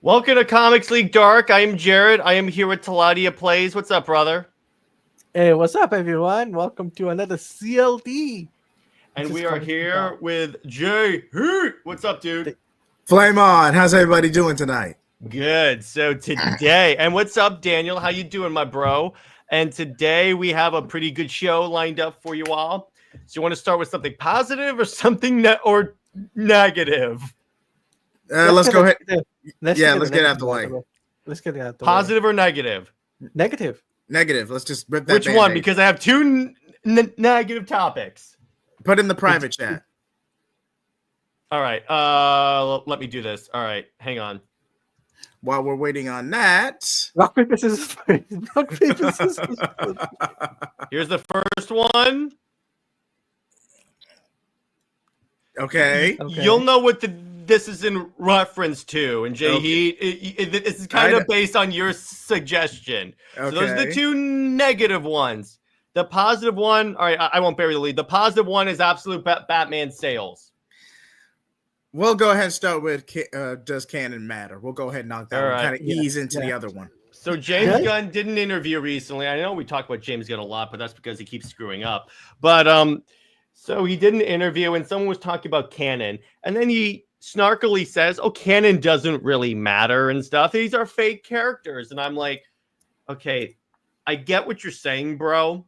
Welcome to Comics League Dark. I am Jared. I am here with Taladia Plays. What's up, brother? Hey, what's up, everyone? Welcome to another CLD. And we are here with JJheat. What's up, dude? Flame on. How's everybody doing tonight? Good. So today, and what's up, Daniel? How you doing, my bro? And today we have a pretty good show lined up for you all. So you want to start with something positive or something negative? Let's go ahead. Let's get it out the way. Let's get it out the way. Positive or negative? Negative. Negative. Let's just rip that. Which one? Because I have two negative topics. Put in the private chat. All right. Let me do this. All right. Hang on. While we're waiting on that, rock paper scissors. Rock paper scissors. Here's the first one. Okay. You'll know what this is in reference to, and JJheat, this is kind of based on your suggestion. Okay. So those are the two negative ones. The positive one, all right, I won't bury the lead. The positive one is absolute Batman sales. We'll go ahead and start with does Canon matter? We'll go ahead and knock that one. Kind of ease into the other one. So James Gunn did an interview recently. I know we talk about James Gunn a lot, but that's because he keeps screwing up. But so he did an interview, and someone was talking about Canon, and then he snarkily says, "Oh, Canon doesn't really matter and stuff. These are fake characters." And I'm like, okay, I get what you're saying, bro.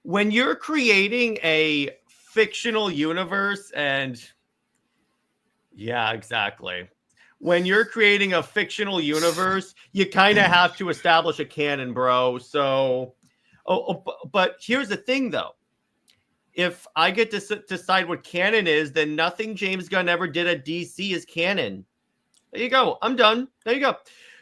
When you're creating a fictional universe, and yeah, exactly. When you're creating a fictional universe, you kind of have to establish a canon, bro. So, but here's the thing, though. If I get to decide what canon is, then nothing James Gunn ever did at DC is canon. There you go. I'm done. There you go.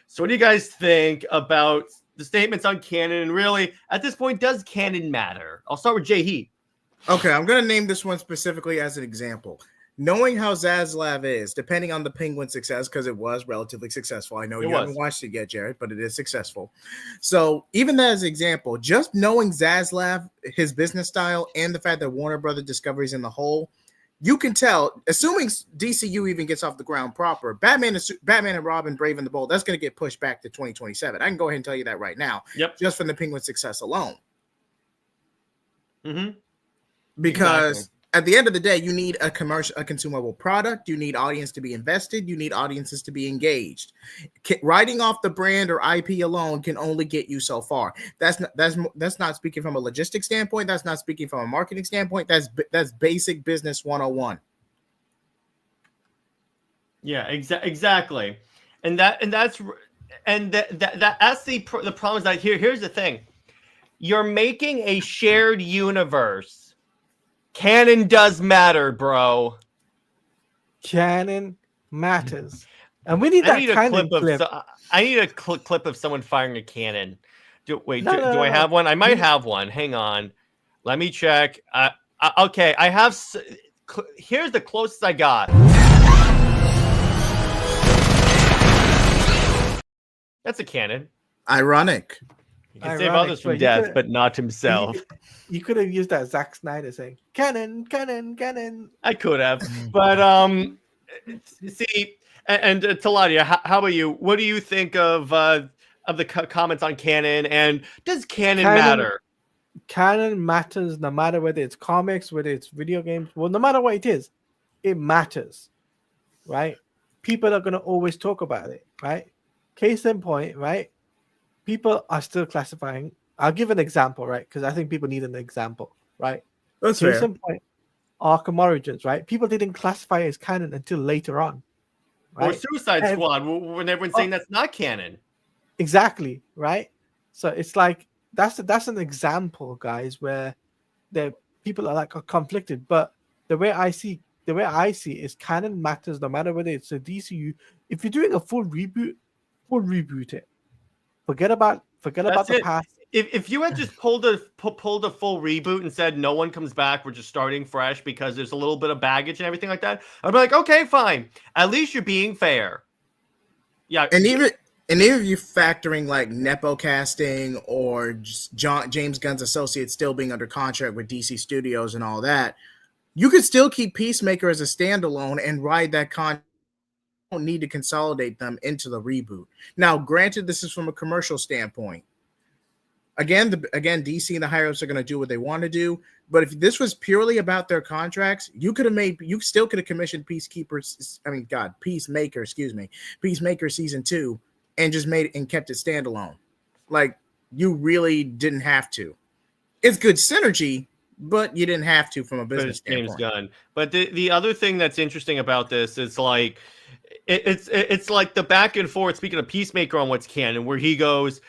So what do you guys think about the statements on canon? And really, at this point, does canon matter? I'll start with JJheat. Okay, I'm going to name this one specifically as an example. Knowing how Zaslav is, depending on the Penguin success, because it was relatively successful. I know you haven't watched it yet, Jared, but it is successful. So even as an example, just knowing Zaslav, his business style, and the fact that Warner Brothers Discovery's in the hole, you can tell, assuming DCU even gets off the ground proper, Batman and Robin, Brave and the Bold, that's going to get pushed back to 2027. I can go ahead and tell you that right now. Yep. Just from the Penguin success alone. Mm-hmm. Because at the end of the day, you need a consumable product. You need audience to be invested. You need audiences to be engaged. Writing off the brand or IP alone can only get you so far. That's not speaking from a logistics standpoint. That's not speaking from a marketing standpoint. That's basic business 101. Yeah, exactly. And that's the problem is that here's the thing. You're making a shared universe. Canon does matter, bro. Canon matters. And we need that kind of clip. I need a clip of someone firing a cannon. Do I have one? I might have one. Hang on. Let me check. Okay, I have... Here's the closest I got. That's a cannon. Ironic. He can save others from death, but not himself. You could have used that Zack Snyder saying, "Canon, canon, canon." I could have, but see, and Taladia, how about you? What do you think of the comments on canon, and does canon matter? Canon matters no matter whether it's comics, whether it's video games. Well, no matter what it is, it matters, right? People are going to always talk about it, right? Case in point, right? People are still classifying. I'll give an example, right? Because I think people need an example, right? That's fair. Case in point, Arkham Origins, right? People didn't classify it as canon until later on. Right? Or Suicide Squad, when everyone's saying that's not canon. Exactly, right? So it's like that's an example, guys, where the people are conflicted. But the way I see is canon matters no matter whether it's a DCU. If you're doing a full reboot it. Forget about the past. If you had just pulled a full reboot and said no one comes back, we're just starting fresh because there's a little bit of baggage and everything like that, I'd be like, okay, fine. At least you're being fair. Yeah, and even if you factoring like nepo casting or just James Gunn's associates still being under contract with DC Studios and all that, you could still keep Peacemaker as a standalone and ride that need to consolidate them into the reboot. Now, granted, this is from a commercial standpoint. Again, DC and the higher ups are going to do what they want to do. But if this was purely about their contracts, you still could have commissioned Peacemaker season 2 and just kept it standalone. Like, you really didn't have to. It's good synergy, but you didn't have to from a business standpoint. James Gunn. But the other thing that's interesting about this is like it's like the back and forth. Speaking of Peacemaker on what's canon, where he goes.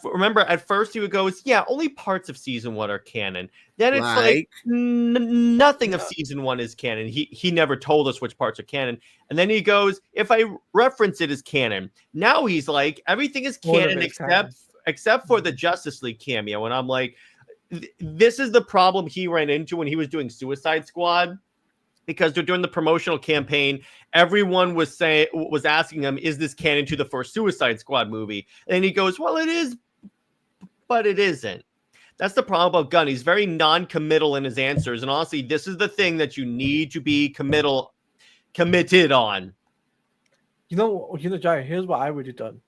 Remember, at first he goes, "Yeah, only parts of season 1 are canon." Then it's like nothing of season 1 is canon. He never told us which parts are canon. And then he goes, "If I reference it as canon," now he's like, everything is canon except for the Justice League cameo. And I'm like, this is the problem he ran into when he was doing Suicide Squad, because they're doing the promotional campaign. Everyone was asking him, is this canon to the first Suicide Squad movie? And he goes, well, it is, but it isn't. That's the problem about Gunn. He's very non-committal in his answers. And honestly, this is the thing that you need to be committed on. You know, Jai, here's what I would have done.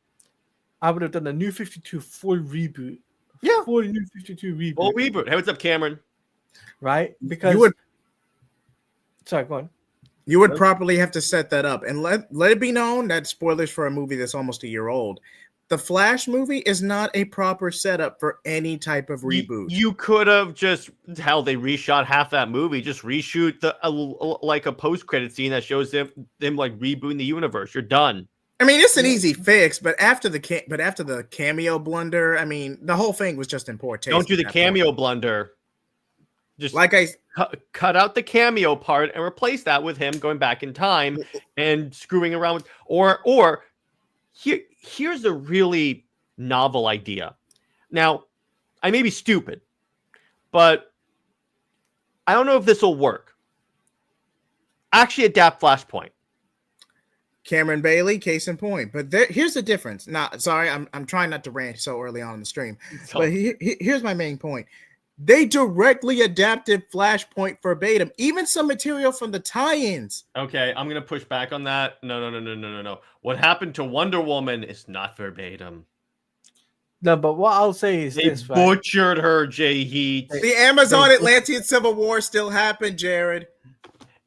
I would have done a New 52 full reboot. Yeah. Full New 52 reboot. Full reboot. Hey, what's up, Cameron? Right? Because sorry, go on. You would properly have to set that up and let it be known that spoilers for a movie that's almost a year old. The Flash movie is not a proper setup for any type of reboot. You could have just they reshot half that movie. Just reshoot like a post-credit scene that shows them like rebooting the universe. You're done. I mean, it's an easy fix, but after the cameo blunder, I mean, the whole thing was just in poor taste. Don't do the cameo blunder. Just like cut out the cameo part and replace that with him going back in time and screwing around with, or here's a really novel idea. Now, I may be stupid, but I don't know if this will work. Actually, adapt Flashpoint. Cameron Bailey, case in point. But here's the difference. Sorry, I'm trying not to rant so early on in the stream. But here's my main point. They directly adapted Flashpoint verbatim, even some material from the tie-ins. Okay, I'm going to push back on that. No. What happened to Wonder Woman is not verbatim. No, but what I'll say is they butchered her, JJheat. The Amazon Atlantean Civil War still happened, Jared.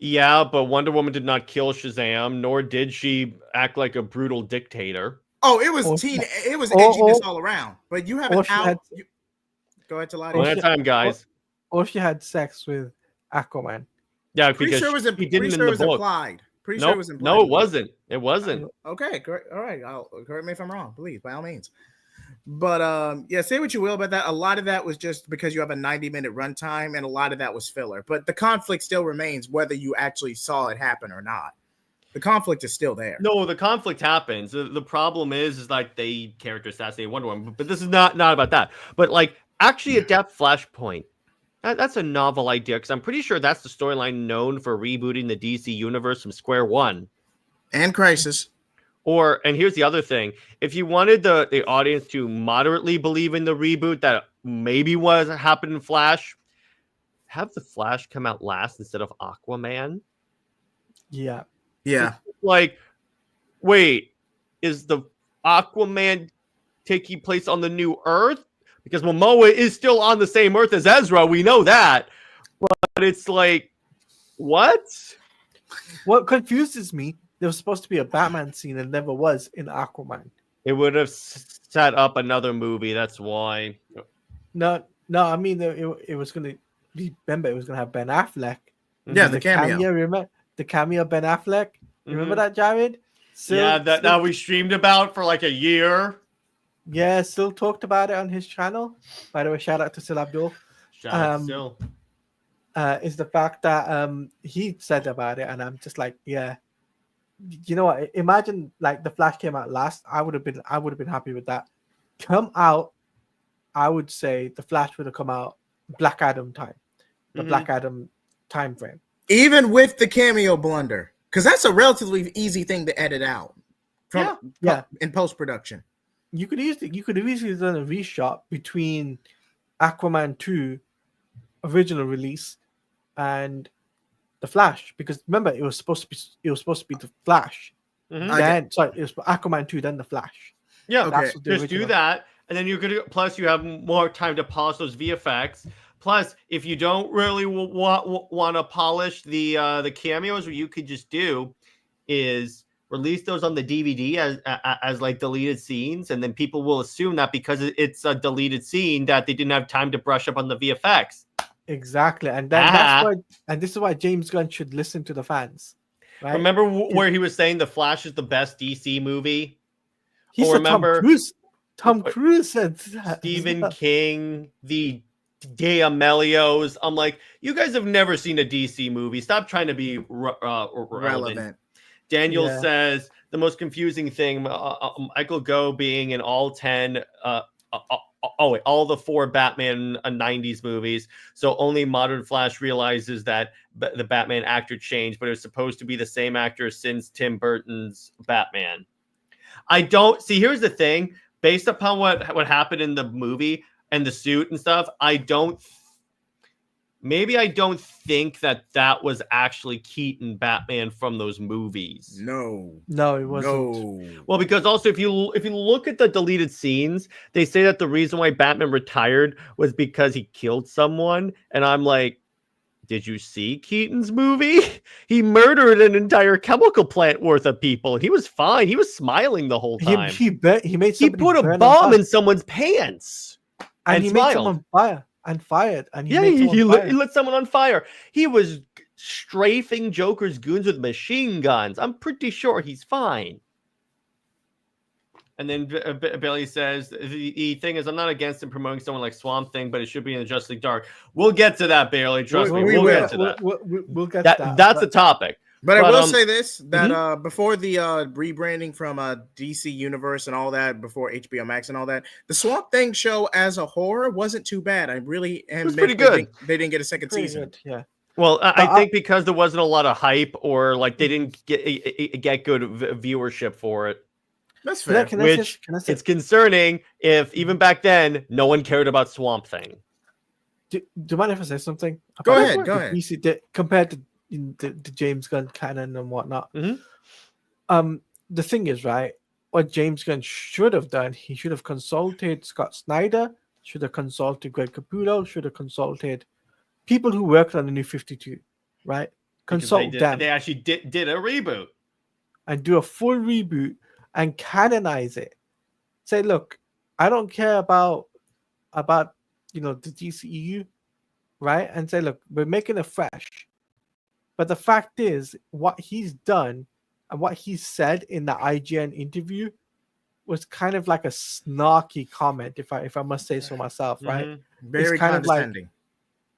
Yeah, but Wonder Woman did not kill Shazam, nor did she act like a brutal dictator. Oh, it was edginess all around. But you haven't go ahead, Talati. One at a time, guys. Or she had sex with Aquaman. Yeah, pretty because sure it was he didn't in the book. Implied. Pretty sure it was implied. No, it wasn't. It wasn't. Okay, great. All right. Correct me if I'm wrong, please, by all means. But say what you will about that. A lot of that was just because you have a 90-minute runtime, and a lot of that was filler. But the conflict still remains, whether you actually saw it happen or not. The conflict is still there. No, the conflict happens. The problem is like they character assassinate Wonder Woman. But this is not about that. But like actually adapt Flashpoint. That's a novel idea, because I'm pretty sure that's the storyline known for rebooting the DC universe from square one. And Crisis. And here's the other thing. If you wanted the audience to moderately believe in the reboot that maybe happened in Flash, have the Flash come out last instead of Aquaman. Yeah. Yeah. Like, wait, is the Aquaman taking place on the new Earth? Because Momoa is still on the same Earth as Ezra. We know that. But it's like, what? What confuses me, there was supposed to be a Batman scene and never was in Aquaman. It would have set up another movie. That's why. No. I mean, it was going to be, remember, it was going to have Ben Affleck. Yeah, the cameo. Remember the cameo of Ben Affleck? Remember that, Jared? That we streamed about for like a year. Yeah, Sil talked about it on his channel. By the way, shout out to Sil Abdul. Shout out to Sil. Is the fact that he said about it, and I'm just like, yeah. You know what? Imagine like the Flash came out last. I would have been happy with that. Come out, I would say the Flash would have come out Black Adam time, the Black Adam time frame. Even with the cameo blunder, because that's a relatively easy thing to edit out. In post production. You could have easily done a reshot between Aquaman 2 original release and the Flash, because remember it was supposed to be the Flash Then sorry, it was Aquaman 2, then The Flash. Yeah, okay. Just do that, and then you're gonna. Plus, you have more time to polish those VFX. Plus, if you don't really want to polish the cameos, what you could just do is release those on the DVD as like deleted scenes, and then people will assume that because it's a deleted scene that they didn't have time to brush up on the VFX. Exactly, and that's why, and this is why James Gunn should listen to the fans. Right? Remember where he was saying The Flash is the best DC movie? He said remember Tom Cruise said that. Stephen King, the D'Amelios. I'm like, you guys have never seen a DC movie. Stop trying to be relevant. Daniel says the most confusing thing, Michael Gough being in all 10, all the 4 Batman 90s movies. So only modern Flash realizes that the Batman actor changed, but it was supposed to be the same actor since Tim Burton's Batman. I don't see. Here's the thing: based upon what happened in the movie and the suit and stuff, I don't think that was actually Keaton Batman from those movies. No, it wasn't. No. Well, because also if you look at the deleted scenes, they say that the reason why Batman retired was because he killed someone, and I'm like, did you see Keaton's movie? He murdered an entire chemical plant worth of people, and he was fine. He was smiling the whole time. He put a bomb in someone's pants, and he smiled. made someone fire and fired. And he lit someone on fire. He was strafing Joker's goons with machine guns. I'm pretty sure he's fine. And then Billy says, the thing is, I'm not against him promoting someone like Swamp Thing, but it should be in the Justice League Dark. We'll get to that, Bailey. Trust me. We'll get to that. We'll get to that. That's a topic. But I will say this, that before the rebranding from DC Universe and all that, before HBO Max and all that, the Swamp Thing show as a horror wasn't too bad. I really am. It was pretty good. They didn't get a second season. Good, yeah. Well, I think because there wasn't a lot of hype, or like they didn't get good viewership for it. That's fair. It's concerning if even back then no one cared about Swamp Thing. Do you mind if I say something? Go ahead. Compared to the James Gunn canon and whatnot. Mm-hmm. The thing is, right, what James Gunn should have done, he should have consulted Scott Snyder, should have consulted Greg Capullo, should have consulted people who worked on the New 52, right? Consult them. They actually did a reboot. And do a full reboot and canonize it. Say, look, I don't care about the DCEU, right? And say, look, we're making it fresh. But the fact is, what he's done and what he said in the IGN interview was kind of like a snarky comment, if I must say so myself, right? Mm-hmm. Very condescending.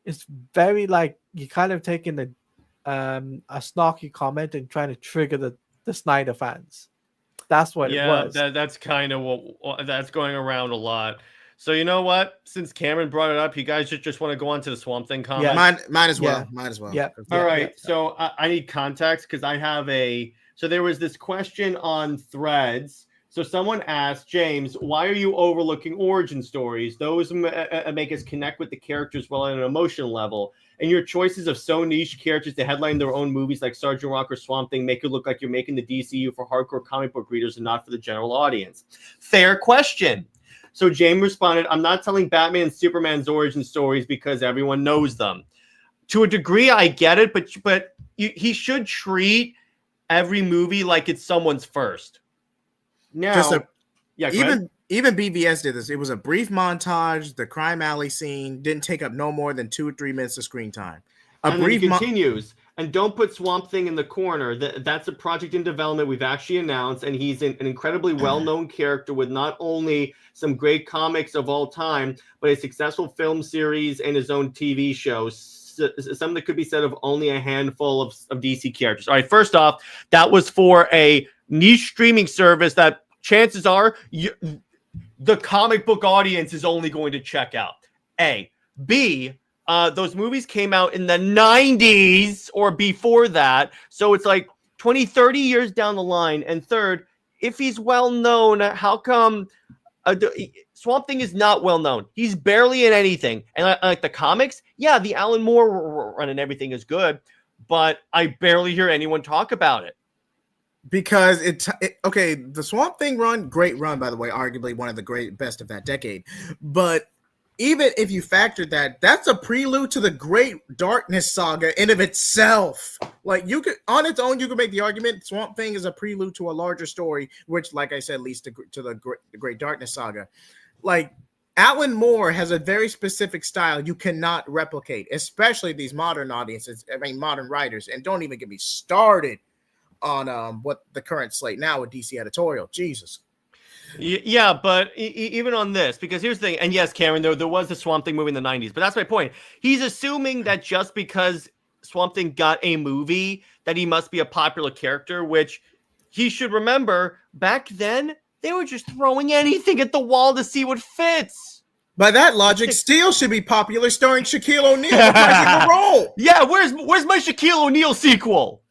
It's very like you kind of taking a snarky comment and trying to trigger the Snyder fans. That's what it was. That's kind of what that's going around a lot. So you know what? Since Cameron brought it up, you guys just want to go on to the Swamp Thing comment? Yeah, mine as well. Mine as well. Yeah. All right. So I need context because I have so there was this question on Threads. So someone asked, James, why are you overlooking origin stories? Those make us connect with the characters well on an emotional level. And your choices of so niche characters to headline their own movies like Sergeant Rock or Swamp Thing make it look like you're making the DCU for hardcore comic book readers and not for the general audience. Fair question. So James responded, I'm not telling Batman and Superman's origin stories because everyone knows them. To a degree, I get it, but he should treat every movie like it's someone's first. Now, even BVS did this. It was a brief montage. The crime alley scene didn't take up no more than 2 or 3 minutes of screen time. He continues. And don't put Swamp Thing in the corner. That's a project in development we've actually announced, and he's an incredibly well-known character with not only some great comics of all time, but a successful film series and his own TV shows. Something that could be said of only a handful of DC characters. All right, first off, that was for a niche streaming service that chances are the comic book audience is only going to check out. A. B, those movies came out in the 90s or before that. So it's like 20, 30 years down the line. And third, if he's well known, how come Swamp Thing is not well known? He's barely in anything. And like the comics, yeah, the Alan Moore run and everything is good, but I barely hear anyone talk about it. because okay, the Swamp Thing run, great run, by the way, arguably one of the best of that decade. But even if you factor that, that's a prelude to the Great Darkness saga in of itself. Like, you could, on its own, you could make the argument Swamp Thing is a prelude to a larger story, which, like I said, leads to the Great Darkness saga. Like, Alan Moore has a very specific style you cannot replicate, especially these modern audiences, modern writers. And don't even get me started on what the current slate now with DC editorial. Jesus. Yeah, but even on this, because here's the thing, and yes, Cameron, there was a Swamp Thing movie in the 90s, but that's my point. He's assuming that just because Swamp Thing got a movie, that he must be a popular character, which he should remember, back then, they were just throwing anything at the wall to see what fits. By that logic, Steel should be popular, starring Shaquille O'Neal reprising the role. Yeah, where's my Shaquille O'Neal sequel?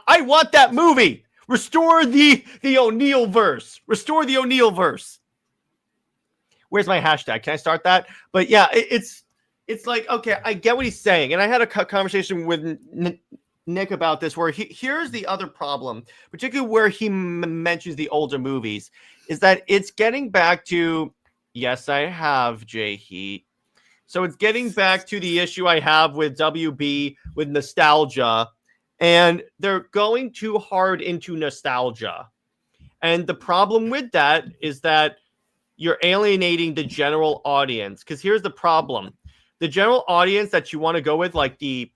I want that movie. Restore the O'Neal verse. Restore the O'Neal verse. Where's my hashtag? Can I start that? But yeah, it's like, okay, I get what he's saying. And I had a conversation with Nick about this, where here's the other problem, particularly where he mentions the older movies, is that it's getting back to, yes, I have JJheat. So it's getting back to the issue I have with WB, with nostalgia. And they're going too hard into nostalgia. And the problem with that is that you're alienating the general audience. Because here's the problem. The general audience that you want to go with, like the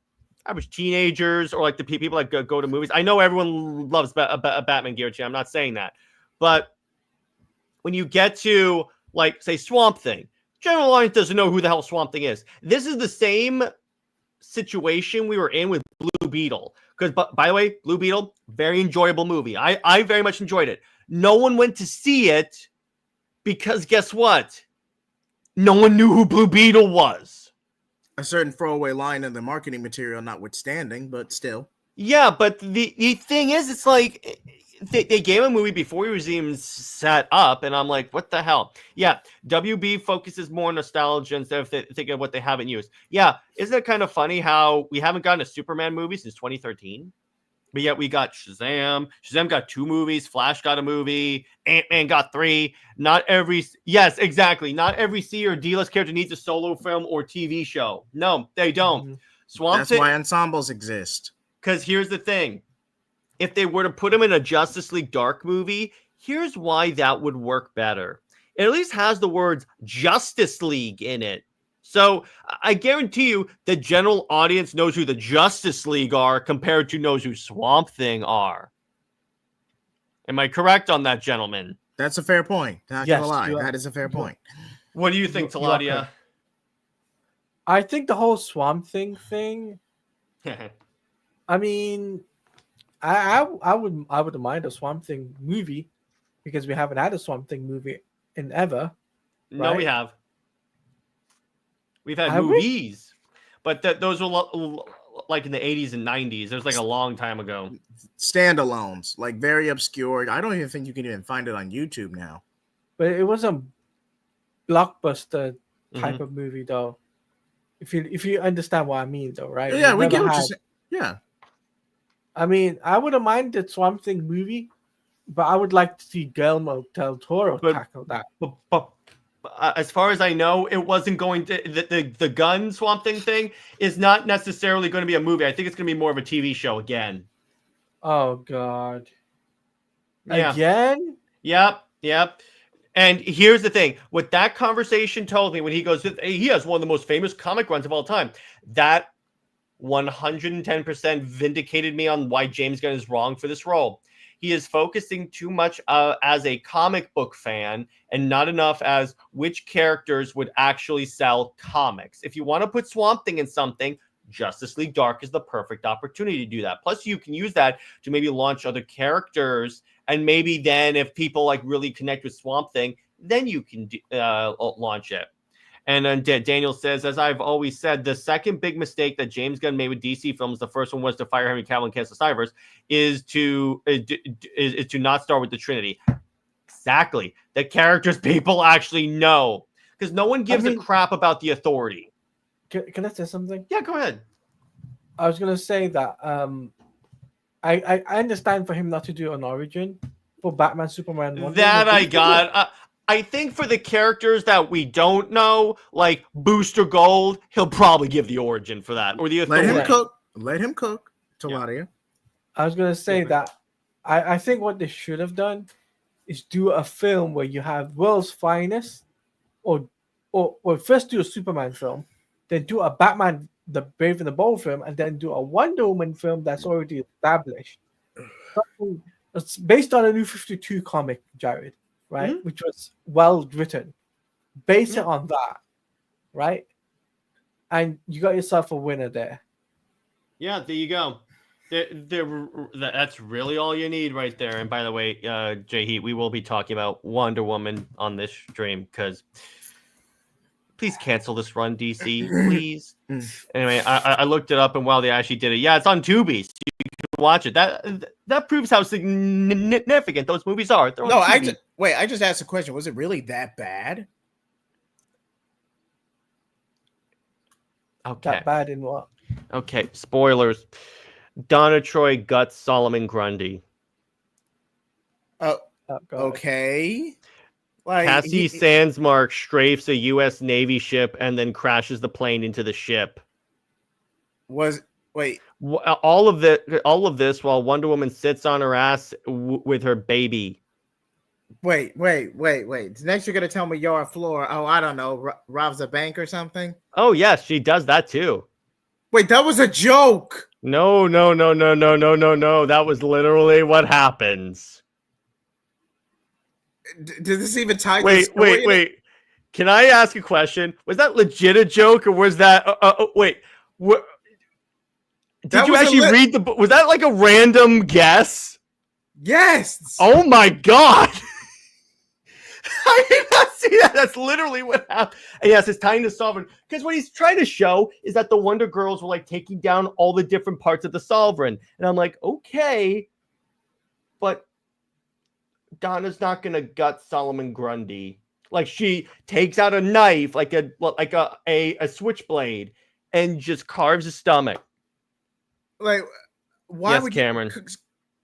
average teenagers or like the people that go to movies. I know everyone loves Batman gear. I'm not saying that. But when you get to, like, say, Swamp Thing, general audience doesn't know who the hell Swamp Thing is. This is the same situation we were in with Blue Beetle. Because, by the way, Blue Beetle, very enjoyable movie. I very much enjoyed it. No one went to see it because guess what? No one knew who Blue Beetle was. A certain throwaway line in the marketing material notwithstanding, but still. Yeah, but the thing is, it's like they gave a movie before he was even set up, and I'm like, what the hell? Yeah, WB focuses more on nostalgia instead of thinking of what they haven't used. Yeah, isn't it kind of funny how we haven't gotten a Superman movie since 2013? But yet we got Shazam. Shazam got 2 movies. Flash got a movie. Ant-Man got 3. Yes, exactly. Not every C or D-list character needs a solo film or TV show. No, they don't. Mm-hmm. Swamp Thing. That's why ensembles exist. Because here's the thing. If they were to put him in a Justice League Dark movie, here's why that would work better. It at least has the words Justice League in it. So I guarantee you the general audience knows who the Justice League are compared to knows who Swamp Thing are. Am I correct on that, gentlemen? That's a fair point. Not gonna lie. That is a fair point. What do you think, Taladia? I think the whole Swamp Thing thing. I mean, I wouldn't mind a Swamp Thing movie because we haven't had a Swamp Thing movie in ever. No, we have. We've had movies, but those were like in the 80s and 90s. It was like a long time ago. Standalones, like very obscure. I don't even think you can even find it on YouTube now. But it was a blockbuster type of movie, though. If you understand what I mean, though, right? Yeah, we get what you're saying. Yeah. I mean, I wouldn't mind the Swamp Thing movie, but I would like to see Guillermo del Toro tackle that. But as far as I know, it wasn't going to the Gunn Swamp thing is not necessarily going to be a movie. I think it's going to be more of a TV show again. Oh God! Yeah. Again? Yep. And here's the thing: what that conversation told me when he goes, he has one of the most famous comic runs of all time. That 110% vindicated me on why James Gunn is wrong for this role. He is focusing too much as a comic book fan and not enough as which characters would actually sell comics. If you want to put Swamp Thing in something, Justice League Dark is the perfect opportunity to do that. Plus, you can use that to maybe launch other characters. And maybe then if people like really connect with Swamp Thing, then you can launch it. And then Daniel says, as I've always said, the second big mistake that James Gunn made with DC films, the first one was to fire Henry Cavill and cast the Snyderverse, is to not start with the Trinity. Exactly. The characters people actually know. Because no one gives a crap about the Authority. Can I say something? Yeah, go ahead. I was going to say that I understand for him not to do an origin for Batman, Superman, Wonder That Woman. I got. I think for the characters that we don't know, like Booster Gold, he'll probably give the origin for that, or the Authority. Let him cook. Taladia. I was gonna say that I think what they should have done is do a film where you have world's finest, or first do a Superman film, then do a Batman, the Brave and the Bold film, and then do a Wonder Woman film that's already established. It's based on a New 52 comic, Jared, right? Mm-hmm. Which was well written. Base it on that, right? And you got yourself a winner there. Yeah, there you go. That's really all you need right there. And by the way, JHeat, we will be talking about Wonder Woman on this stream because please cancel this run, DC, please. Anyway, I looked it up, and while they actually did it, yeah, it's on Tubi, so you can watch it. That proves how significant those movies are. No, I just asked a question. Was it really that bad? Okay. That bad in what? Okay, spoilers. Donna Troy guts Solomon Grundy. Oh, okay. Like, Cassie Sandsmark strafes a U.S. Navy ship and then crashes the plane into the ship. All of this while Wonder Woman sits on her ass with her baby. Wait. Next, you're gonna tell me you're a floor. Oh, I don't know, robs a bank or something. Oh yes, she does that too. Wait, that was a joke. No. That was literally what happens. Does this even tie? Wait. Can I ask a question? Was that legit a joke, or was that? Wait. Did you actually read the book? Was that like a random guess? Yes. Oh my god. I did not see that. That's literally what happened. And yes, it's tying to Sovereign. Because what he's trying to show is that the Wonder Girls were like taking down all the different parts of the Sovereign. And I'm like, okay, but Donna's not gonna gut Solomon Grundy. Like she takes out a knife, like a switchblade, and just carves his stomach. Like, why would Cameron?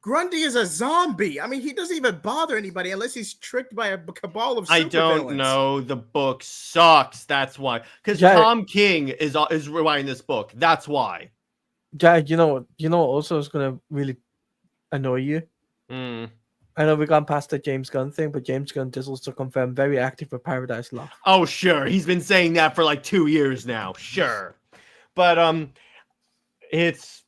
Grundy is a zombie. I mean, he doesn't even bother anybody unless he's tricked by a cabal of supervillains. I don't know. The book sucks. That's why. Because Tom King is rewriting this book. That's why. Jared, you know what also is going to really annoy you? I know we've gone past the James Gunn thing, but James Gunn is also confirmed very active for Paradise Lost. Oh, sure. He's been saying that for like 2 years now. Sure. But it's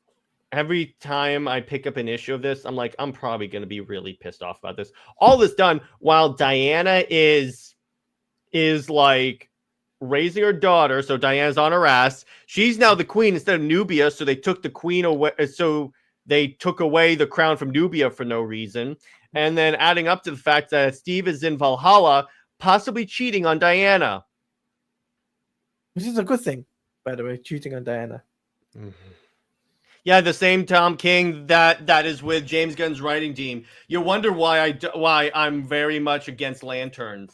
every time I pick up an issue of this, I'm like, I'm probably going to be really pissed off about this. All this done while Diana is like raising her daughter. So Diana's on her ass. She's now the queen instead of Nubia. So they took the queen away. So they took away the crown from Nubia for no reason. And then adding up to the fact that Steve is in Valhalla, possibly cheating on Diana. Which is a good thing, by the way, cheating on Diana. Mm-hmm. Yeah, the same Tom King that is with James Gunn's writing team. You wonder why I'm very much against Lanterns.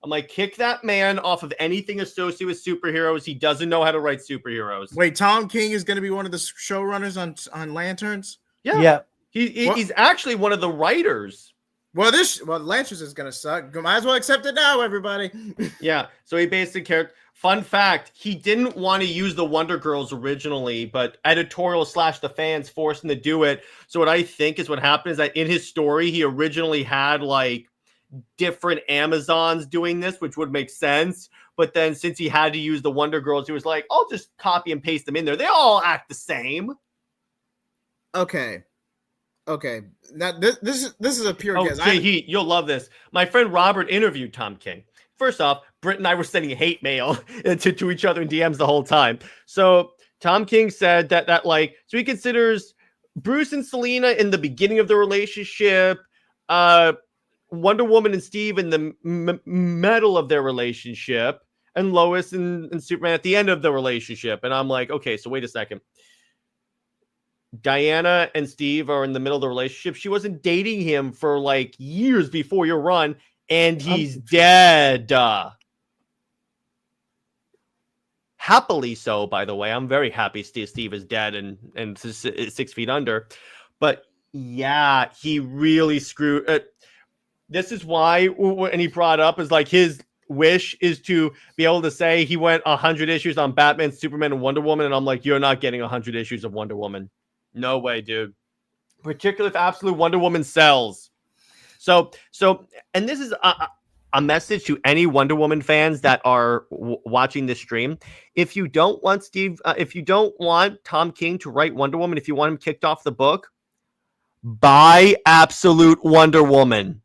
I'm like, kick that man off of anything associated with superheroes. He doesn't know how to write superheroes. Wait, Tom King is going to be one of the showrunners on Lanterns? Yeah. He's actually one of the writers. Well, Lanterns is going to suck. Might as well accept it now, everybody. Yeah, so he basically fun fact, he didn't want to use the Wonder Girls originally, but editorial / the fans forced him to do it. So what I think is what happened is that in his story, he originally had like different Amazons doing this, which would make sense. But then since he had to use the Wonder Girls, he was like, I'll just copy and paste them in there. They all act the same. Okay. Now this is a pure guess. JHeat, you'll love this. My friend Robert interviewed Tom King. First off, Britt and I were sending hate mail to each other in DMs the whole time. So Tom King said that like, so he considers Bruce and Selena in the beginning of the relationship, Wonder Woman and Steve in the middle of their relationship, and Lois and Superman at the end of the relationship. And I'm like, okay, so wait a second. Diana and Steve are in the middle of the relationship. She wasn't dating him for like years before your run, and he's dead. Happily so, by the way. I'm very happy Steve is dead and 6 feet under. But yeah, he really screwed. This is why, and he brought up is like his wish is to be able to say he went 100 issues on Batman, Superman, and Wonder Woman, and I'm like, you're not getting 100 issues of Wonder Woman. No way, dude. Particularly if Absolute Wonder Woman sells. So, and this is a message to any Wonder Woman fans that are watching this stream. If you don't want if you don't want Tom King to write Wonder Woman, if you want him kicked off the book, buy Absolute Wonder Woman.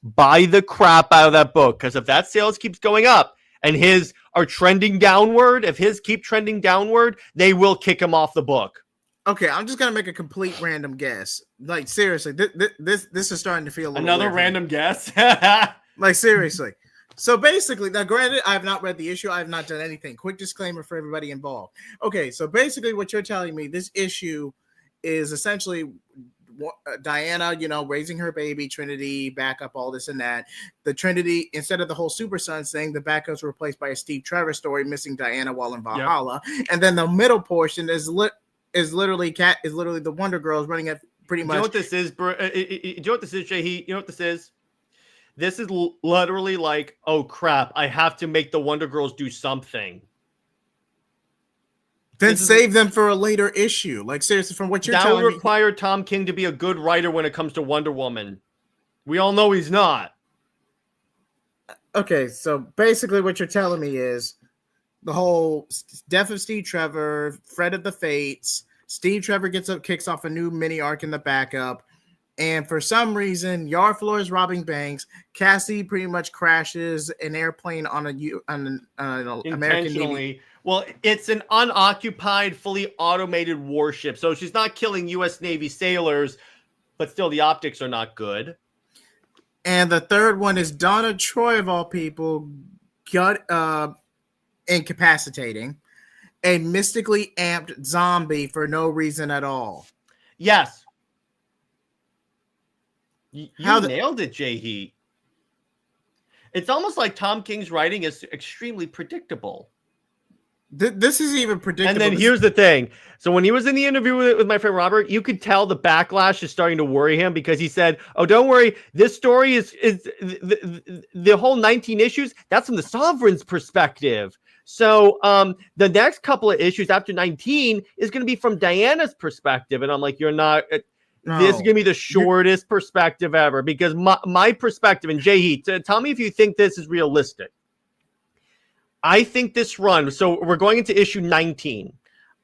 Buy the crap out of that book, because if that sales keeps going up and his are trending downward, if his keep trending downward, they will kick him off the book. Okay, I'm just gonna make a complete random guess. Like seriously, this is starting to feel a little another weird random guess. Like seriously. So basically, now granted, I have not read the issue. I have not done anything. Quick disclaimer for everybody involved. Okay, so basically, what you're telling me, this issue is essentially Diana, raising her baby, Trinity, backup, all this and that. The Trinity, instead of the whole Super Sons thing, the backups were replaced by a Steve Trevor story, missing Diana while in Valhalla. Yep. And then the middle portion is literally the Wonder Girls running at pretty much. You know what this is, bro? You know what this is, JJheat? You know what this is? This is literally like, oh crap, I have to make the Wonder Girls do something. Then save them for a later issue. Like seriously, from what you're telling me, that would require Tom King to be a good writer when it comes to Wonder Woman. We all know he's not. Okay, so basically what you're telling me is the whole death of Steve Trevor, Fred of the Fates. Steve Trevor kicks off a new mini arc in the backup, and for some reason, Yarflor is robbing banks. Cassie pretty much crashes an airplane on an American Navy. Well, it's an unoccupied, fully automated warship, so she's not killing U.S. Navy sailors, but still the optics are not good. And the third one is Donna Troy, of all people, got incapacitating a mystically amped zombie for no reason at all. Yes. You nailed it, JJheat. It's almost like Tom King's writing is extremely predictable. This is even predictable. And then here's the thing. So when he was in the interview with my friend Robert, you could tell the backlash is starting to worry him, because he said, oh, don't worry. This story is the whole 19 issues. That's from the Sovereign's perspective. So the next couple of issues after 19 is going to be from Diana's perspective. And I'm like, you're not. No. This is going to be the shortest perspective ever, because my perspective, and JJheat, tell me if you think this is realistic. I think this run, so we're going into issue 19.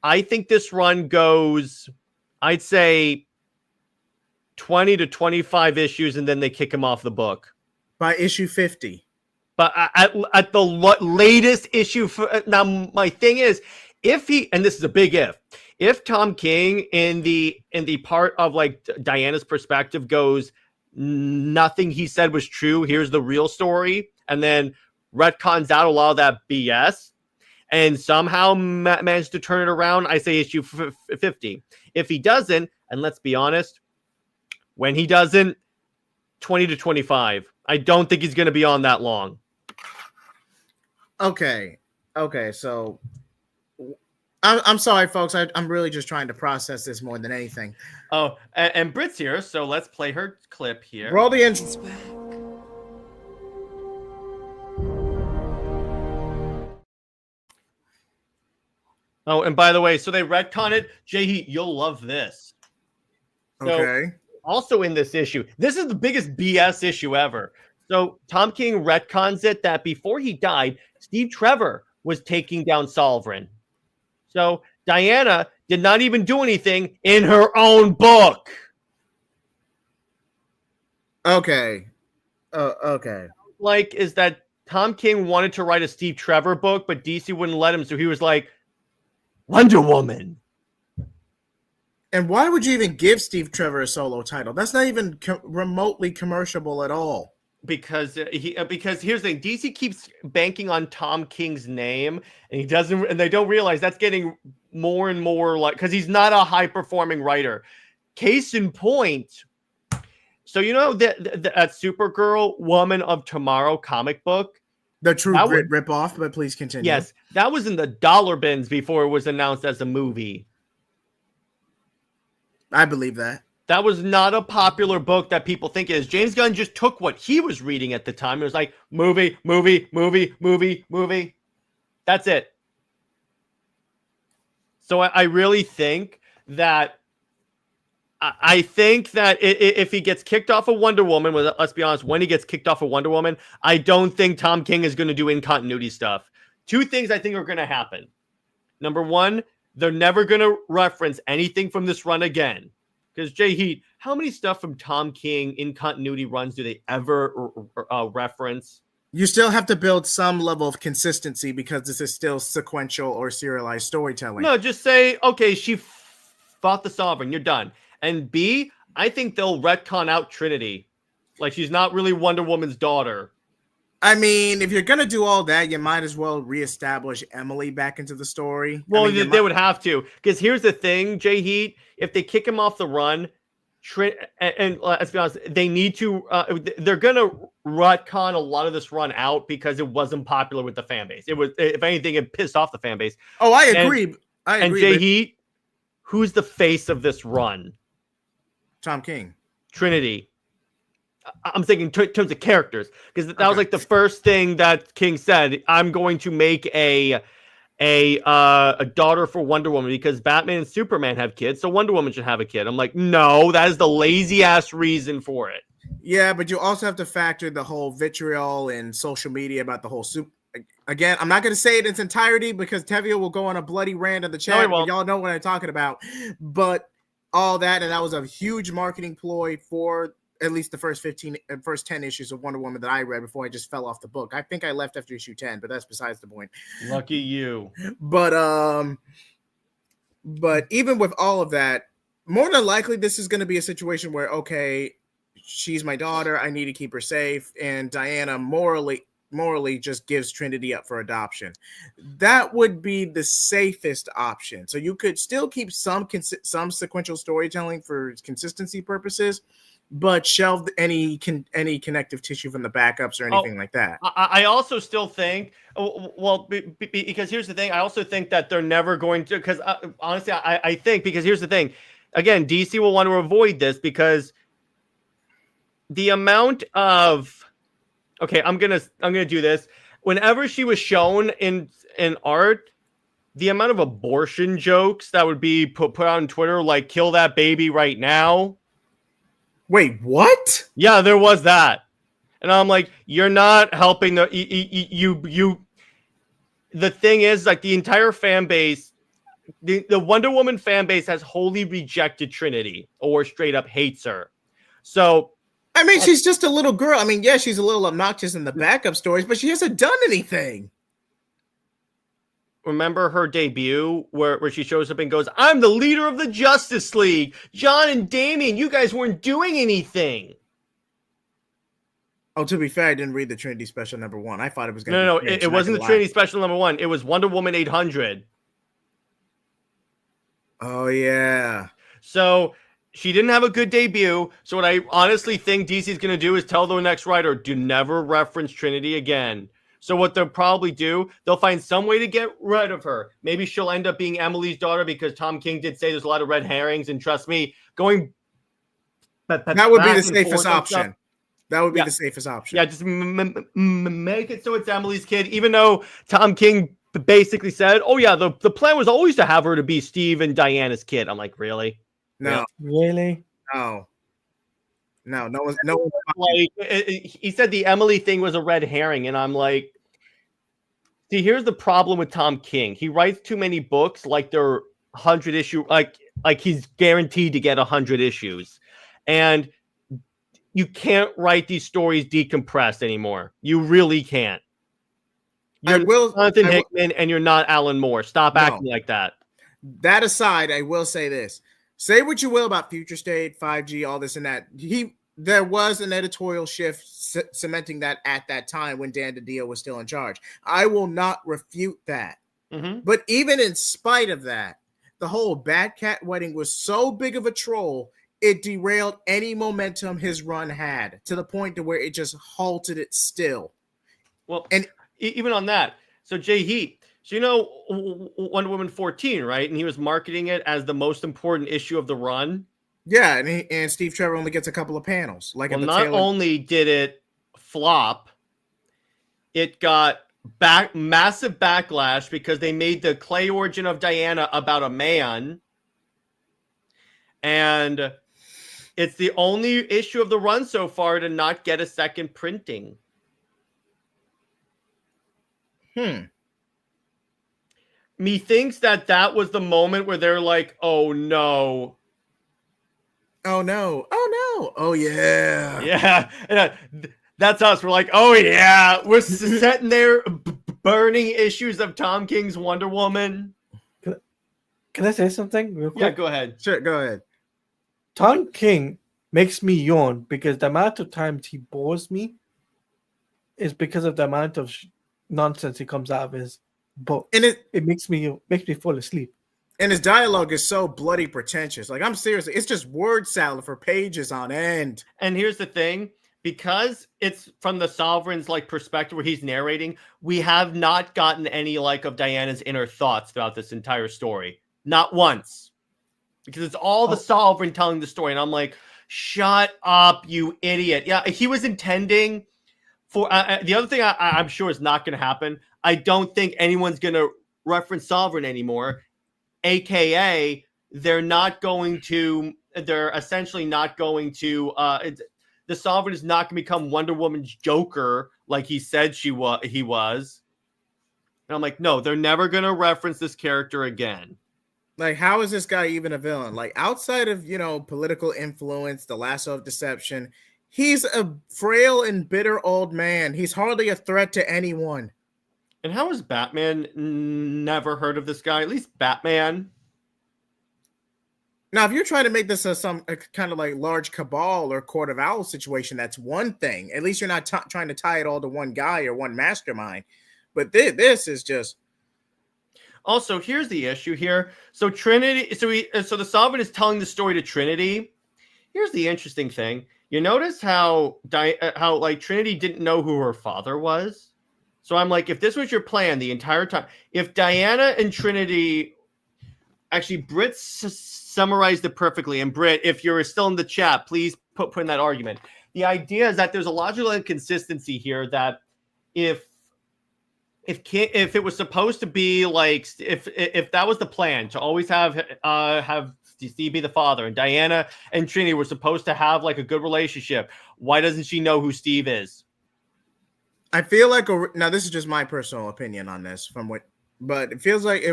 I think this run goes, I'd say 20 to 25 issues, and then they kick him off the book. By issue 50. But at the latest issue. Now, my thing is, if he, and this is a big if Tom King in the part of like Diana's perspective goes, nothing he said was true, here's the real story, and then retcons out a lot of that BS, and somehow managed to turn it around, I say issue 50. If he doesn't, and let's be honest, when he doesn't, 20 to 25. I don't think he's going to be on that long. Okay, so I'm sorry, folks. I'm really just trying to process this more than anything. Oh, and Brit's here, so let's play her clip here. Roll the intro. Oh, and by the way, so they retcon it. JJheat, you'll love this. So, okay. Also in this issue, this is the biggest BS issue ever. So Tom King retcons it that before he died, Steve Trevor was taking down Sovereign. So Diana did not even do anything in her own book. Okay. Okay. Like, is that Tom King wanted to write a Steve Trevor book, but DC wouldn't let him. So he was like, Wonder Woman. And why would you even give Steve Trevor a solo title? That's not even remotely commercial at all. Because here's the thing, DC keeps banking on Tom King's name, and he doesn't, and they don't realize that's getting more and more like, because he's not a high performing writer. Case in point, so you know that Supergirl Woman of Tomorrow comic book, the True Grit ripoff, but please continue. Yes, that was in the dollar bins before it was announced as a movie. I believe that. That was not a popular book that people think it is. James Gunn just took what he was reading at the time. It was like movie. That's it. So I really think that if he gets kicked off of Wonder Woman, let's be honest, when he gets kicked off of Wonder Woman, I don't think Tom King is going to do in-continuity stuff. Two things I think are going to happen. Number one, they're never going to reference anything from this run again. Because JJheat, how many stuff from Tom King in continuity runs do they ever reference? You still have to build some level of consistency because this is still sequential or serialized storytelling. No, just say, okay, she fought the Sovereign. You're done. And B, I think they'll retcon out Trinity. Like, she's not really Wonder Woman's daughter. I mean, if you're going to do all that, you might as well reestablish Emily back into the story. Well, they would have to. Because here's the thing, JJheat. If they kick him off the run, and let's be honest, they need to. They're going to retcon a lot of this run out because it wasn't popular with the fan base. It was, if anything, it pissed off the fan base. Oh, I agree. And JJheat, who's the face of this run? Tom King. Trinity. I'm thinking in terms of characters, because that was like the first thing that King said. I'm going to make a daughter for Wonder Woman because Batman and Superman have kids, so Wonder Woman should have a kid. I'm like, no, that is the lazy ass reason for it. Yeah, but you also have to factor the whole vitriol in social media about the whole Again, I'm not going to say it in its entirety because Tevye will go on a bloody rant in the chat. No, y'all know what I'm talking about. But all that, and that was a huge marketing ploy for at least the first 10 issues of Wonder Woman that I read before I just fell off the book. I think I left after issue 10, but that's besides the point. Lucky you. But even with all of that, more than likely this is going to be a situation where, okay, she's my daughter, I need to keep her safe, and Diana morally just gives Trinity up for adoption. That would be the safest option. So you could still keep some sequential storytelling for consistency purposes, but shelve any connective tissue from the backups or anything like that. I also still think, because here's the thing. I also think that they're never going to, because honestly, I think, because here's the thing. Again, DC will want to avoid this because the amount of, okay, I'm gonna do this. Whenever she was shown in art, the amount of abortion jokes that would be put on Twitter, like "kill that baby right now." Wait, what? Yeah, there was that. And I'm like, you're not helping the thing is, like, the entire fan base, the Wonder Woman fan base has wholly rejected Trinity or straight up hates her. So I mean, she's just a little girl. I mean, yeah, she's a little obnoxious in the backup stories, but she hasn't done anything. Remember her debut where she shows up and goes, I'm the leader of the Justice League. John and Damian, you guys weren't doing anything. Oh, to be fair, I didn't read the Trinity Special #1. I thought it was going to No, it wasn't the Trinity Special #1. It was Wonder Woman 800. Oh, yeah. So she didn't have a good debut. So what I honestly think DC's going to do is tell the next writer, do never reference Trinity again. So what they'll probably do, they'll find some way to get rid of her. Maybe she'll end up being Emily's daughter because Tom King did say there's a lot of red herrings. And trust me, going that would be the safest option. That would be the safest option. Yeah, just make it so it's Emily's kid, even though Tom King basically said, oh, yeah, the plan was always to have her to be Steve and Diana's kid. I'm like, really? No. Really? No. No. Like, he said the Emily thing was a red herring, and I'm like, see, here's the problem with Tom King. He writes too many books, like they're 100 issue, like he's guaranteed to get 100 issues, and you can't write these stories decompressed anymore. You really can't. You're not Jonathan Hickman, and you're not Alan Moore. Stop acting like that. That aside, I will say this. Say what you will about Future State, 5G, all this and that. There was an editorial shift cementing that at that time when Dan DiDio was still in charge. I will not refute that. Mm-hmm. But even in spite of that, the whole Bad Cat wedding was so big of a troll, it derailed any momentum his run had to the point to where it just halted it still. Well, and even on that, so JJheat, so you know Wonder Woman 14, right? And he was marketing it as the most important issue of the run. Yeah, and Steve Trevor only gets a couple of panels. Like well, not Taylor... only did it flop, it got massive backlash because they made the clay origin of Diana about a man, and it's the only issue of the run so far to not get a second printing. Methinks that was the moment where they're like, oh no. Oh no. Oh no. Oh yeah. Yeah. That's us. We're like, oh yeah. We're sitting there burning issues of Tom King's Wonder Woman. Can I say something real quick? Yeah, go ahead. Sure, go ahead. Tom King makes me yawn because the amount of times he bores me is because of the amount of nonsense he comes out of his book. And it makes me fall asleep. And his dialogue is so bloody pretentious. Like, I'm seriously, it's just word salad for pages on end. And here's the thing, because it's from the Sovereign's like perspective where he's narrating, we have not gotten any like of Diana's inner thoughts throughout this entire story. Not once. Because it's all the Sovereign telling the story. And I'm like, shut up, you idiot. Yeah, he was intending for... the other thing I'm sure is not going to happen, I don't think anyone's going to reference Sovereign anymore. AKA, they're essentially not going to... the Sovereign is not going to become Wonder Woman's Joker like he said he was. And I'm like, no, they're never going to reference this character again. Like, how is this guy even a villain? Like, outside of, political influence, the lasso of deception, he's a frail and bitter old man. He's hardly a threat to anyone. And how has Batman never heard of this guy? At least Batman. Now, if you're trying to make this some kind of like large cabal or Court of Owls situation, that's one thing. At least you're not trying to tie it all to one guy or one mastermind. But this is just... Also, here's the issue here. So Trinity, so the Sovereign is telling the story to Trinity. Here's the interesting thing. You notice how like Trinity didn't know who her father was. So I'm like, if this was your plan the entire time, if Diana and Trinity, actually, Britt summarized it perfectly. And Britt, if you're still in the chat, please put in that argument. The idea is that there's a logical inconsistency here that if it was supposed to be like, if that was the plan to always have Steve be the father and Diana and Trinity were supposed to have like a good relationship, why doesn't she know who Steve is? I feel like now this is just my personal opinion on this but it feels like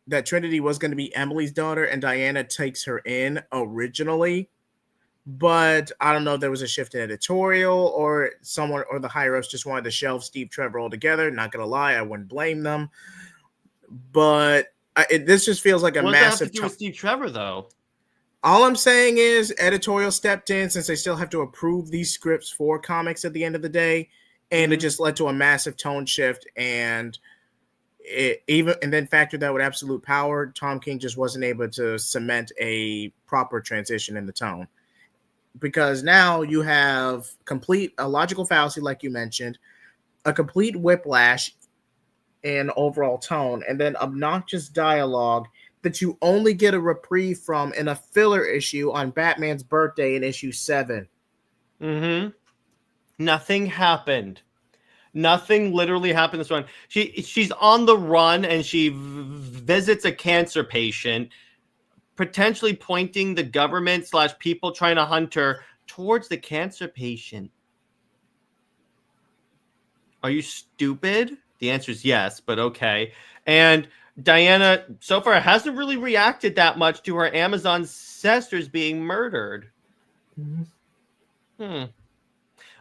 that Trinity was going to be Emily's daughter and Diana takes her in originally. But I don't know if there was a shift in editorial or someone or the higher ups just wanted to shelve Steve Trevor altogether. Not going to lie, I wouldn't blame them. But this just feels like a what massive... What does that have to do with Steve Trevor, though? All I'm saying is editorial stepped in since they still have to approve these scripts for comics at the end of the day. And it just led to a massive tone shift. And then factored that with absolute power, Tom King just wasn't able to cement a proper transition in the tone. Because now you have a logical fallacy, like you mentioned, a complete whiplash in overall tone, and then obnoxious dialogue that you only get a reprieve from in a filler issue on Batman's birthday in issue 7. Mm-hmm. Nothing happened. Nothing literally happened this one. She's on the run and she visits a cancer patient, potentially pointing the government / people trying to hunt her towards the cancer patient. Are you stupid? The answer is yes, but okay. And Diana, so far, hasn't really reacted that much to her Amazon ancestors being murdered. Mm-hmm.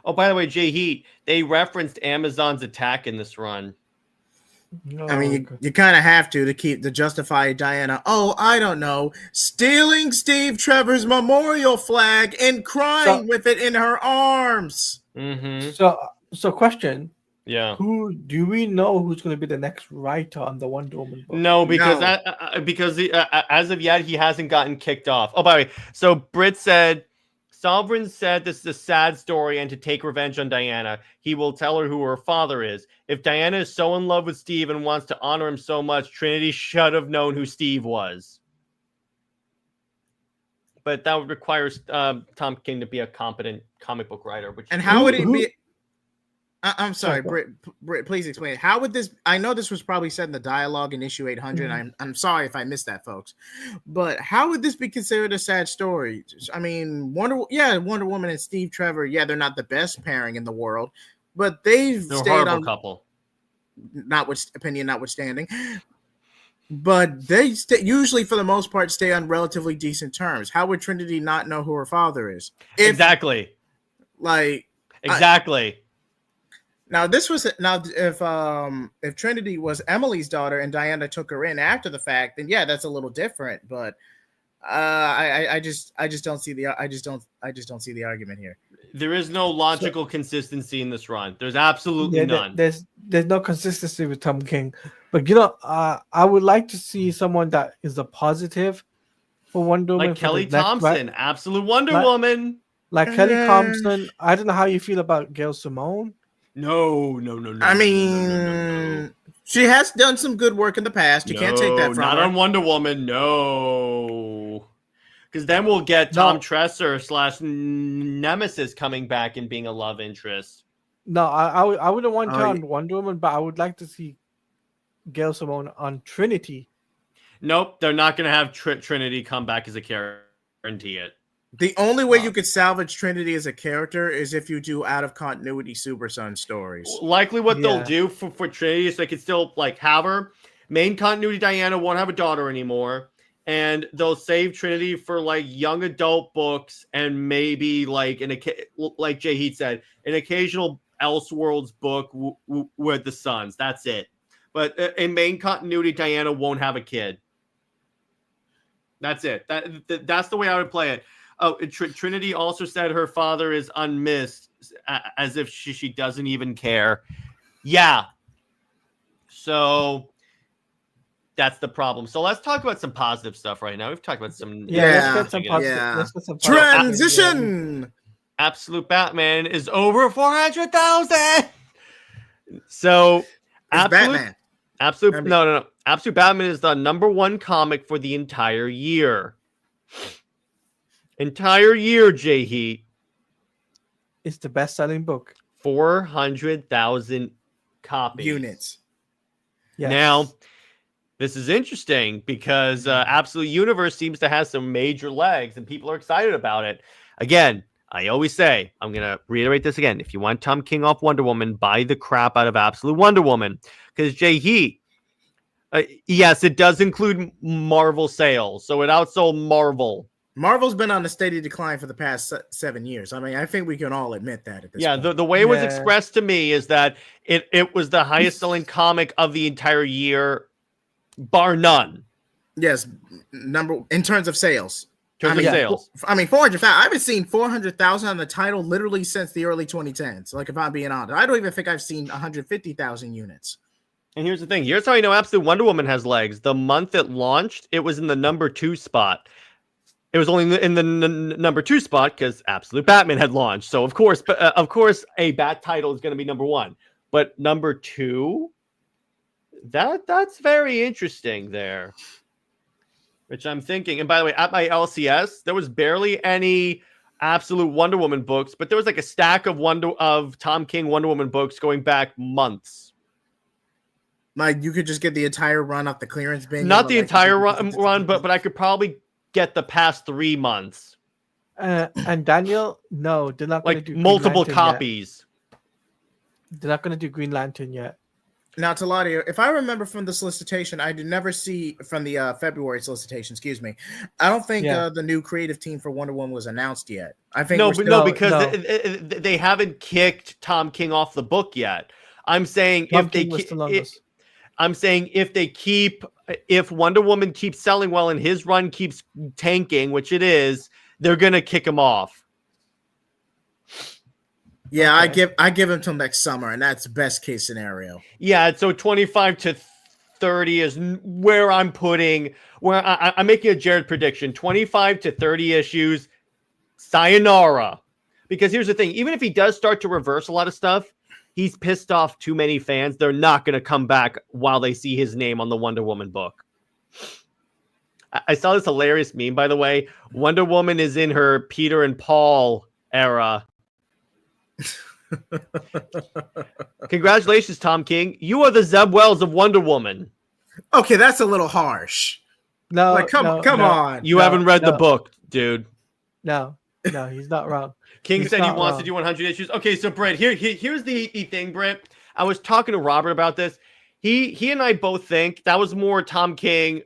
Oh, by the way, JJheat, they referenced Amazon's attack in this run. I mean, you kind of have to justify Diana. Oh, I don't know, stealing Steve Trevor's memorial flag and crying with it in her arms. Mm-hmm. So question. Yeah. Who do we know who's going to be the next writer on the Wonder Woman book? No, because as of yet he hasn't gotten kicked off. Oh, by the way, so Britt said, Sovereign said this is a sad story and to take revenge on Diana, he will tell her who her father is. If Diana is so in love with Steve and wants to honor him so much, Trinity should have known who Steve was. but that would require Tom King to be a competent comic book writer. And how would it be? I'm sorry, Britt, please explain it. How would this? I know this was probably said in the dialogue in issue 800. I'm sorry if I missed that, folks. But how would this be considered a sad story? I mean, Wonder Woman and Steve Trevor. Yeah, they're not the best pairing in the world, but they're stayed on couple. Notwithstanding. But they usually, for the most part, stay on relatively decent terms. How would Trinity not know who her father is? Exactly. Now, if Trinity was Emily's daughter and Diana took her in after the fact, then yeah, that's a little different. But I just don't see the argument here. There is no logical consistency in this run. There's absolutely none. There's no consistency with Tom King. But you know, I would like to see someone that is a positive for Wonder Woman. Like Kelly Thompson, absolute Wonder Woman. Like Kelly Thompson. I don't know how you feel about Gail Simone. No. I mean, she has done some good work in the past. You can't take that from her. Not on Wonder Woman, no. Because then we'll get Tom Tresser / Nemesis coming back and being a love interest. No, I wouldn't want her on Wonder Woman, but I would like to see Gail Simone on Trinity. Nope, they're not going to have Trinity come back as a character. Guarantee it. The only way you could salvage Trinity as a character is if you do out of continuity Super Son stories. Likely what they'll do for Trinity is they could still like have her. Main continuity Diana won't have a daughter anymore. And they'll save Trinity for like young adult books and maybe like like JJheat said, an occasional Elseworlds book with the Sons. That's it. But in main continuity, Diana won't have a kid. That's it. That's the way I would play it. Oh, Trinity also said her father is unmissed, as if she doesn't even care. Yeah. So that's the problem. So let's talk about some positive stuff right now. We've talked about some. Let's get some positive. Transition. Absolute Batman is over 400,000. So Batman. Absolute Batman is the #1 comic for the entire year. Entire year, JJheat. It's the best-selling book. 400,000 copies. Units. Yes. Now, this is interesting because Absolute Universe seems to have some major legs and people are excited about it. Again, I always say, I'm going to reiterate this again. If you want Tom King off Wonder Woman, buy the crap out of Absolute Wonder Woman. Because JJheat, yes, it does include Marvel sales. So it outsold Marvel. Marvel's been on a steady decline for the past 7 years. I mean, I think we can all admit that at this point. The way it was expressed to me is that it was the highest selling comic of the entire year, bar none. Yes, in terms of sales. Sales. I mean, 400,000. I haven't seen 400,000 on the title literally since the early 2010s. Like, if I'm being honest, I don't even think I've seen 150,000 units. And here's the thing. Here's how you know Absolute Wonder Woman has legs. The month it launched, it was in the #2 spot. It was only in the #2 spot because Absolute Batman had launched. So of course, a Bat title is going to be #1. But #2, that's very interesting there. Which I'm thinking. And by the way, at my LCS, there was barely any Absolute Wonder Woman books, but there was like a stack of Tom King Wonder Woman books going back months. Like you could just get the entire run off the clearance bin. Not the entire run, but I could probably get the past 3 months. And Daniel, no, they're not going to do multiple copies. They're not going to do Green Lantern yet. Now, Taladio, if I remember from the solicitation, I did never see from the February solicitation. Excuse me. I don't think the new creative team for Wonder Woman was announced yet. I think because they haven't kicked Tom King off the book yet. I'm saying if Wonder Woman keeps selling well and his run keeps tanking, which it is, they're gonna kick him off. Yeah, okay. I give him till next summer, and that's best case scenario. Yeah, so 25 to 30 is where I'm putting. Where I'm making a Jared prediction: 25 to 30 issues. Sayonara. Because here's the thing: even if he does start to reverse a lot of stuff, he's pissed off too many fans. They're not going to come back while they see his name on the Wonder Woman book. I saw this hilarious meme, by the way. Wonder Woman is in her Peter and Paul era. Congratulations, Tom King. You are the Zeb Wells of Wonder Woman. Okay, that's a little harsh. No, Like, come on. You haven't read the book, dude. No, he's not wrong. King said he wants to do 100 issues. Okay, so Britt, here's the thing, Britt. I was talking to Robert about this. He and I both think that was more Tom King's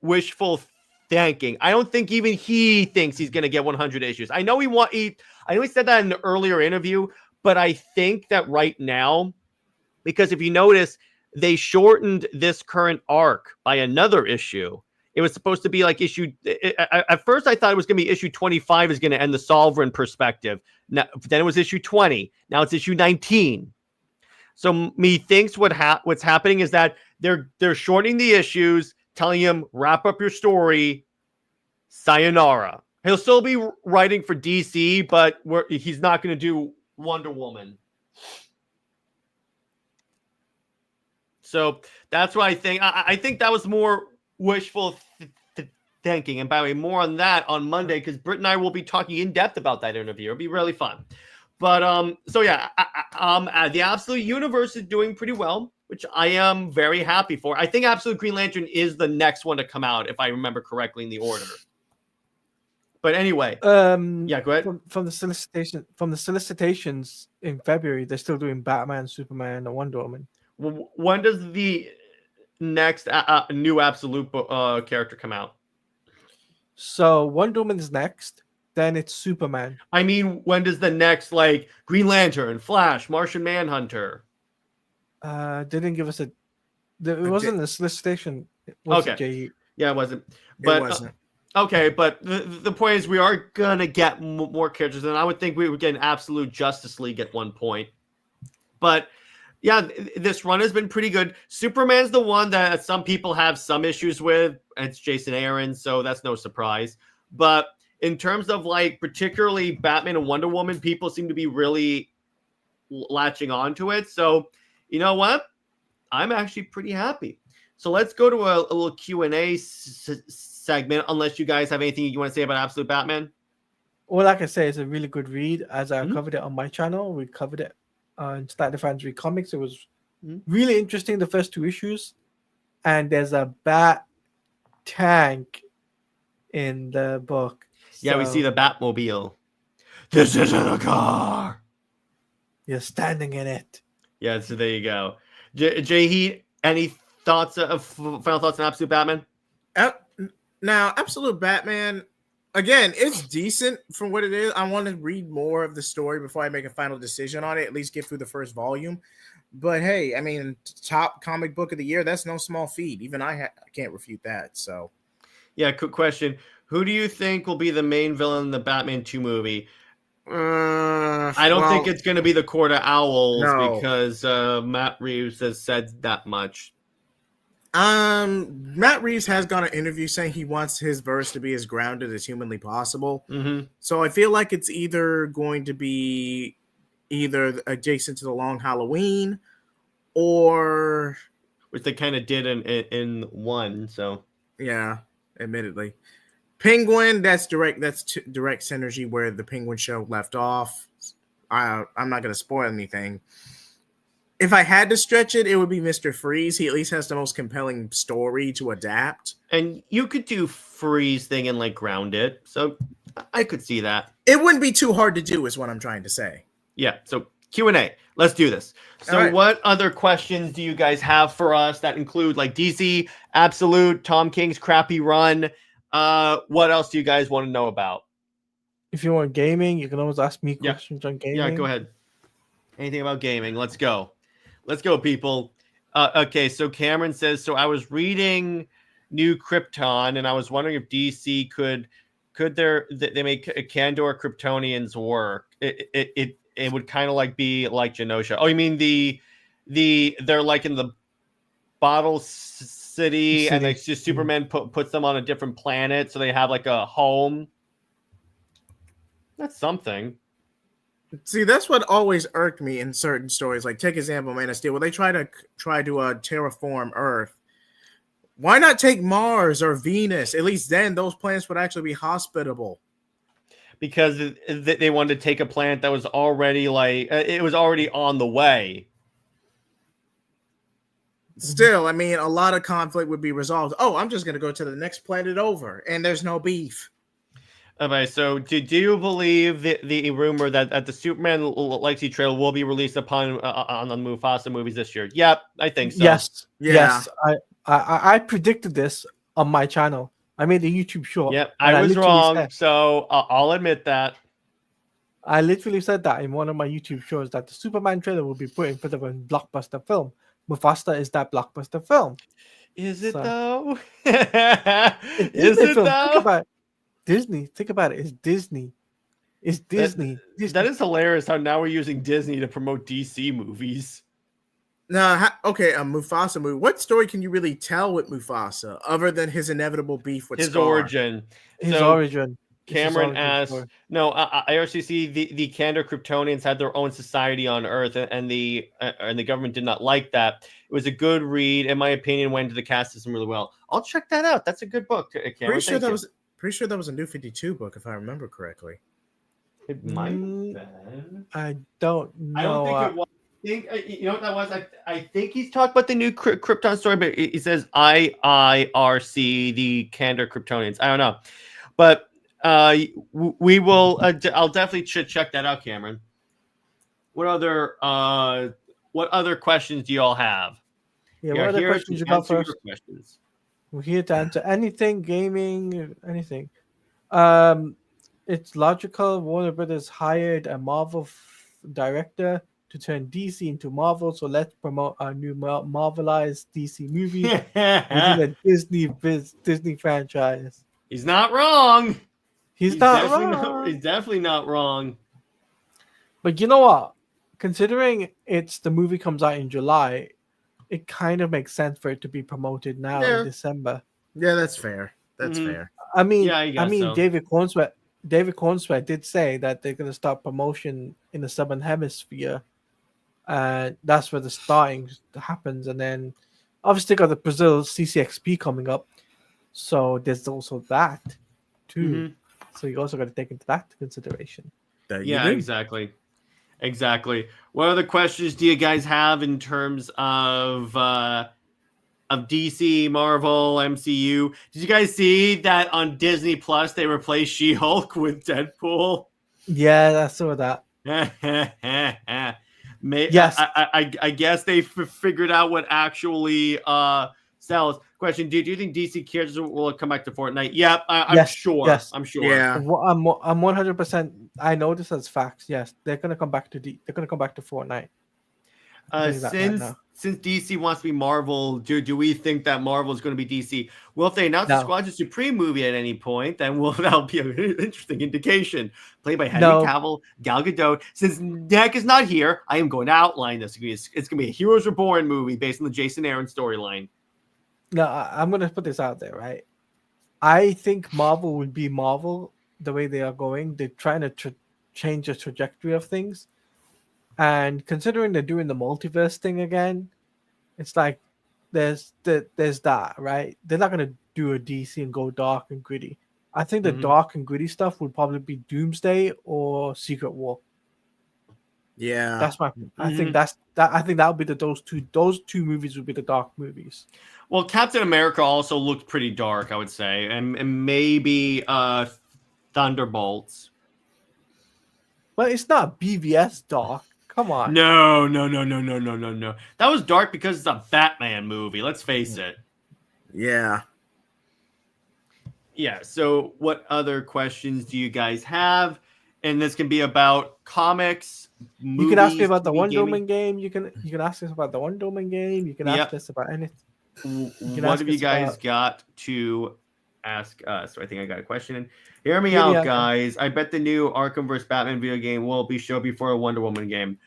wishful thinking. I don't think even he thinks he's going to get 100 issues. I know he said that in an earlier interview, but I think that right now, because if you notice, they shortened this current arc by another issue. It was supposed to be like at first I thought it was going to be issue 25 is going to end the Sovereign perspective. Now, then it was issue 20. Now it's issue 19. So methinks what's happening is that they're shortening the issues, telling him wrap up your story, sayonara. He'll still be writing for DC, but he's not going to do Wonder Woman. So that's what I think. I think that was more wishful thinking. And by the way, more on that on Monday, because Britt and I will be talking in depth about that interview. It'll be really fun. But so yeah, the Absolute Universe is doing pretty well, which I am very happy for. I think Absolute Green Lantern is the next one to come out, if I remember correctly in the order. But anyway, yeah, go ahead. From the solicitations in February, they're still doing Batman, Superman, and Wonder Woman. When does the next new Absolute character come out? So Wonder Woman is next, then it's Superman. I mean, when does the next Green Lantern, Flash, Martian Manhunter? They didn't give us it wasn't a solicitation. It wasn't JJheat. Yeah, it wasn't. But, it wasn't. Okay, but the point is we are gonna get more characters, and I would think we would get an Absolute Justice League at one point. But yeah, this run has been pretty good. Superman's the one that some people have some issues with. It's Jason Aaron, so that's no surprise. But in terms of particularly Batman and Wonder Woman, people seem to be really latching onto it. So you know what? I'm actually pretty happy. So let's go to a little Q&A segment, unless you guys have anything you want to say about Absolute Batman. All I can say is a really good read. As I covered it on my channel, we covered it in Slightly Fans Read Comics. It was really interesting, the first two issues. And there's a bat tank in the book. Yeah, we see the Batmobile. This isn't a car. You're standing in it. Yeah, so there you go. JJheat, any thoughts final thoughts on Absolute Batman? Now, Absolute Batman, again, it's decent for what it is. I want to read more of the story before I make a final decision on it, at least get through the first volume. But hey, I mean, top comic book of the year, that's no small feat. Even I can't refute that. So, yeah, quick question. Who do you think will be the main villain in the Batman 2 movie? I don't think it's going to be the Court of Owls because Matt Reeves has said that much. Matt Reeves has gone an interview saying he wants his verse to be as grounded as humanly possible. Mm-hmm. So I feel like it's either going to be adjacent to the Long Halloween, or which they kind of did in one. So yeah, admittedly, Penguin. That's direct synergy where the Penguin show left off. I'm not going to spoil anything. If I had to stretch it, it would be Mr. Freeze. He at least has the most compelling story to adapt. And you could do Freeze thing and ground it. So I could see that. It wouldn't be too hard to do is what I'm trying to say. Yeah. So Q&A. Let's do this. So right. What other questions do you guys have for us that include DC, Absolute, Tom King's crappy run? What else do you guys want to know about? If you want gaming, you can always ask me questions on gaming. Yeah, go ahead. Anything about gaming? Let's go. Let's go, people. Okay, so Cameron says, so I was reading New Krypton, and I was wondering if DC could they make Kandor Kryptonians work? It would kind of be like Genosha. Oh, you mean they're in the bottle city, and just Superman puts them on a different planet, so they have a home. That's something. See, that's what always irked me in certain stories. Take example, Man of Steel, where they try to terraform Earth. Why not take Mars or Venus? At least then those planets would actually be hospitable. Because they wanted to take a planet that was already it was already on the way. Still, I mean, a lot of conflict would be resolved. Oh, I'm just going to go to the next planet over, and there's no beef. Okay, so do you believe the rumor that the Superman Legacy trailer will be released upon on the Mufasa movies this year? Yep, I think so. Yes, Yeah. yes. I predicted this on my channel. I made a YouTube short. Yep, I was wrong, so I'll admit that. I literally said that in one of my YouTube shows that the Superman trailer will be put in front of a blockbuster film. Mufasa is that blockbuster film. Is it though? Is it though? Think about it. Disney. Think about it. It's Disney. It's Disney. That is hilarious how now we're using Disney to promote DC movies. No, okay, a Mufasa movie. What story can you really tell with Mufasa other than his inevitable beef with his Scar? origin? His origin. Cameron asked, "No, I actually see the Kandor Kryptonians had their own society on Earth, and the government did not like that. It was a good read, in my opinion, went into the caste system really well. I'll check that out. That's a good book, Cameron. Pretty sure that was a New 52 book, if I remember correctly. It might have been. I don't know. I don't think it was. You know what that was? I think he's talking about the new Krypton story, but he says IIRC, the Kandor Kryptonians. I don't know, but we will. I'll definitely check that out, Cameron. What other questions do you all have? Yeah, what other questions you got first? We're here to answer anything, gaming, anything. It's logical. Warner Brothers hired a Marvel director to turn DC into Marvel, so let's promote our new Marvelized DC movie within a Disney franchise. He's not wrong. He's not wrong. He's definitely not wrong. But you know what? Considering the movie comes out in July, it kind of makes sense for it to be promoted now in December. Yeah, that's fair. That's fair. I mean, so. David Cornsweat did say that they're going to start promotion in the Southern Hemisphere. That's where the starting happens. And then obviously got the Brazil CCXP coming up. So there's also that too. Mm-hmm. So you also got to take into that consideration. Exactly. What other questions do you guys have in terms of DC, Marvel, MCU? Did you guys see that on Disney Plus they replaced She-Hulk with Deadpool? Yeah, I saw that. Yes, I guess they figured out what actually sells. Question: do you think DC characters will come back to Fortnite? Yeah, I'm sure. Yes, I'm sure. Yeah, I'm 100%. I know this as facts. Yes, they're gonna come back to Fortnite. Since DC wants to be Marvel, do we think that Marvel is going to be DC? Well, if they announce the Squadron Supreme movie at any point, then that'll be an interesting indication. Played by Henry Cavill, Gal Gadot. Since Nick is not here, I am going to outline this. It's going to be a Heroes Reborn movie based on the Jason Aaron storyline. No, I'm going to put this out there, right? I think Marvel would be Marvel the way they are going. They're trying to change the trajectory of things. And considering they're doing the multiverse thing again, it's like there's that, right? They're not going to do a DC and go dark and gritty. I think the dark and gritty stuff would probably be Doomsday or Secret War. Yeah, that's my. I think that would be those two movies would be the dark movies. Well, Captain America also looked pretty dark, I would say, and maybe Thunderbolts. But it's not BVS dark. Come on. No. That was dark because it's a Batman movie. Let's face it. Yeah. Yeah. So, what other questions do you guys have? And this can be about comics. Movies, you can ask me about the Wonder Woman game. You can ask us about the Wonder Woman game. You can ask us about anything. What have you guys got to ask us? So I think I got a question. Hear me out, guys. I bet the new Arkham vs. Batman video game will be shown before a Wonder Woman game.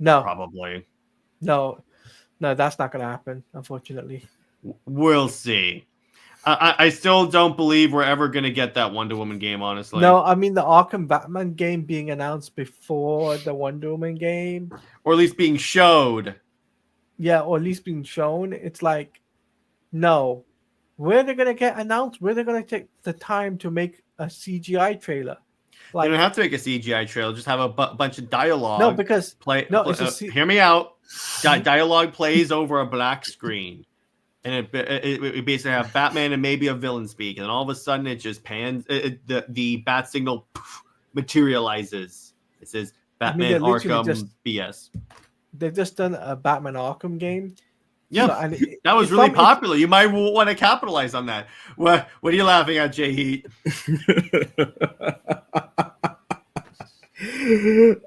No. Probably. No, that's not going to happen, unfortunately. We'll see. I still don't believe we're ever going to get that Wonder Woman game, honestly. No, I mean the Arkham Batman game being announced before the Wonder Woman game. Or at least being showed. Yeah, or at least being shown. It's like, no. where they're gonna get announced, where they're gonna take the time to make a CGI trailer. Like, you don't have to make a CGI trailer. Just have a bunch of dialogue. No, because hear me out. Dialogue plays over a black screen, and it basically have Batman and maybe a villain speak, and all of a sudden it just pans. The bat signal materializes. It says Batman Arkham BS. They've just done a Batman Arkham game. Yeah, so, that was really popular. You might want to capitalize on that. What are you laughing at, JHeat?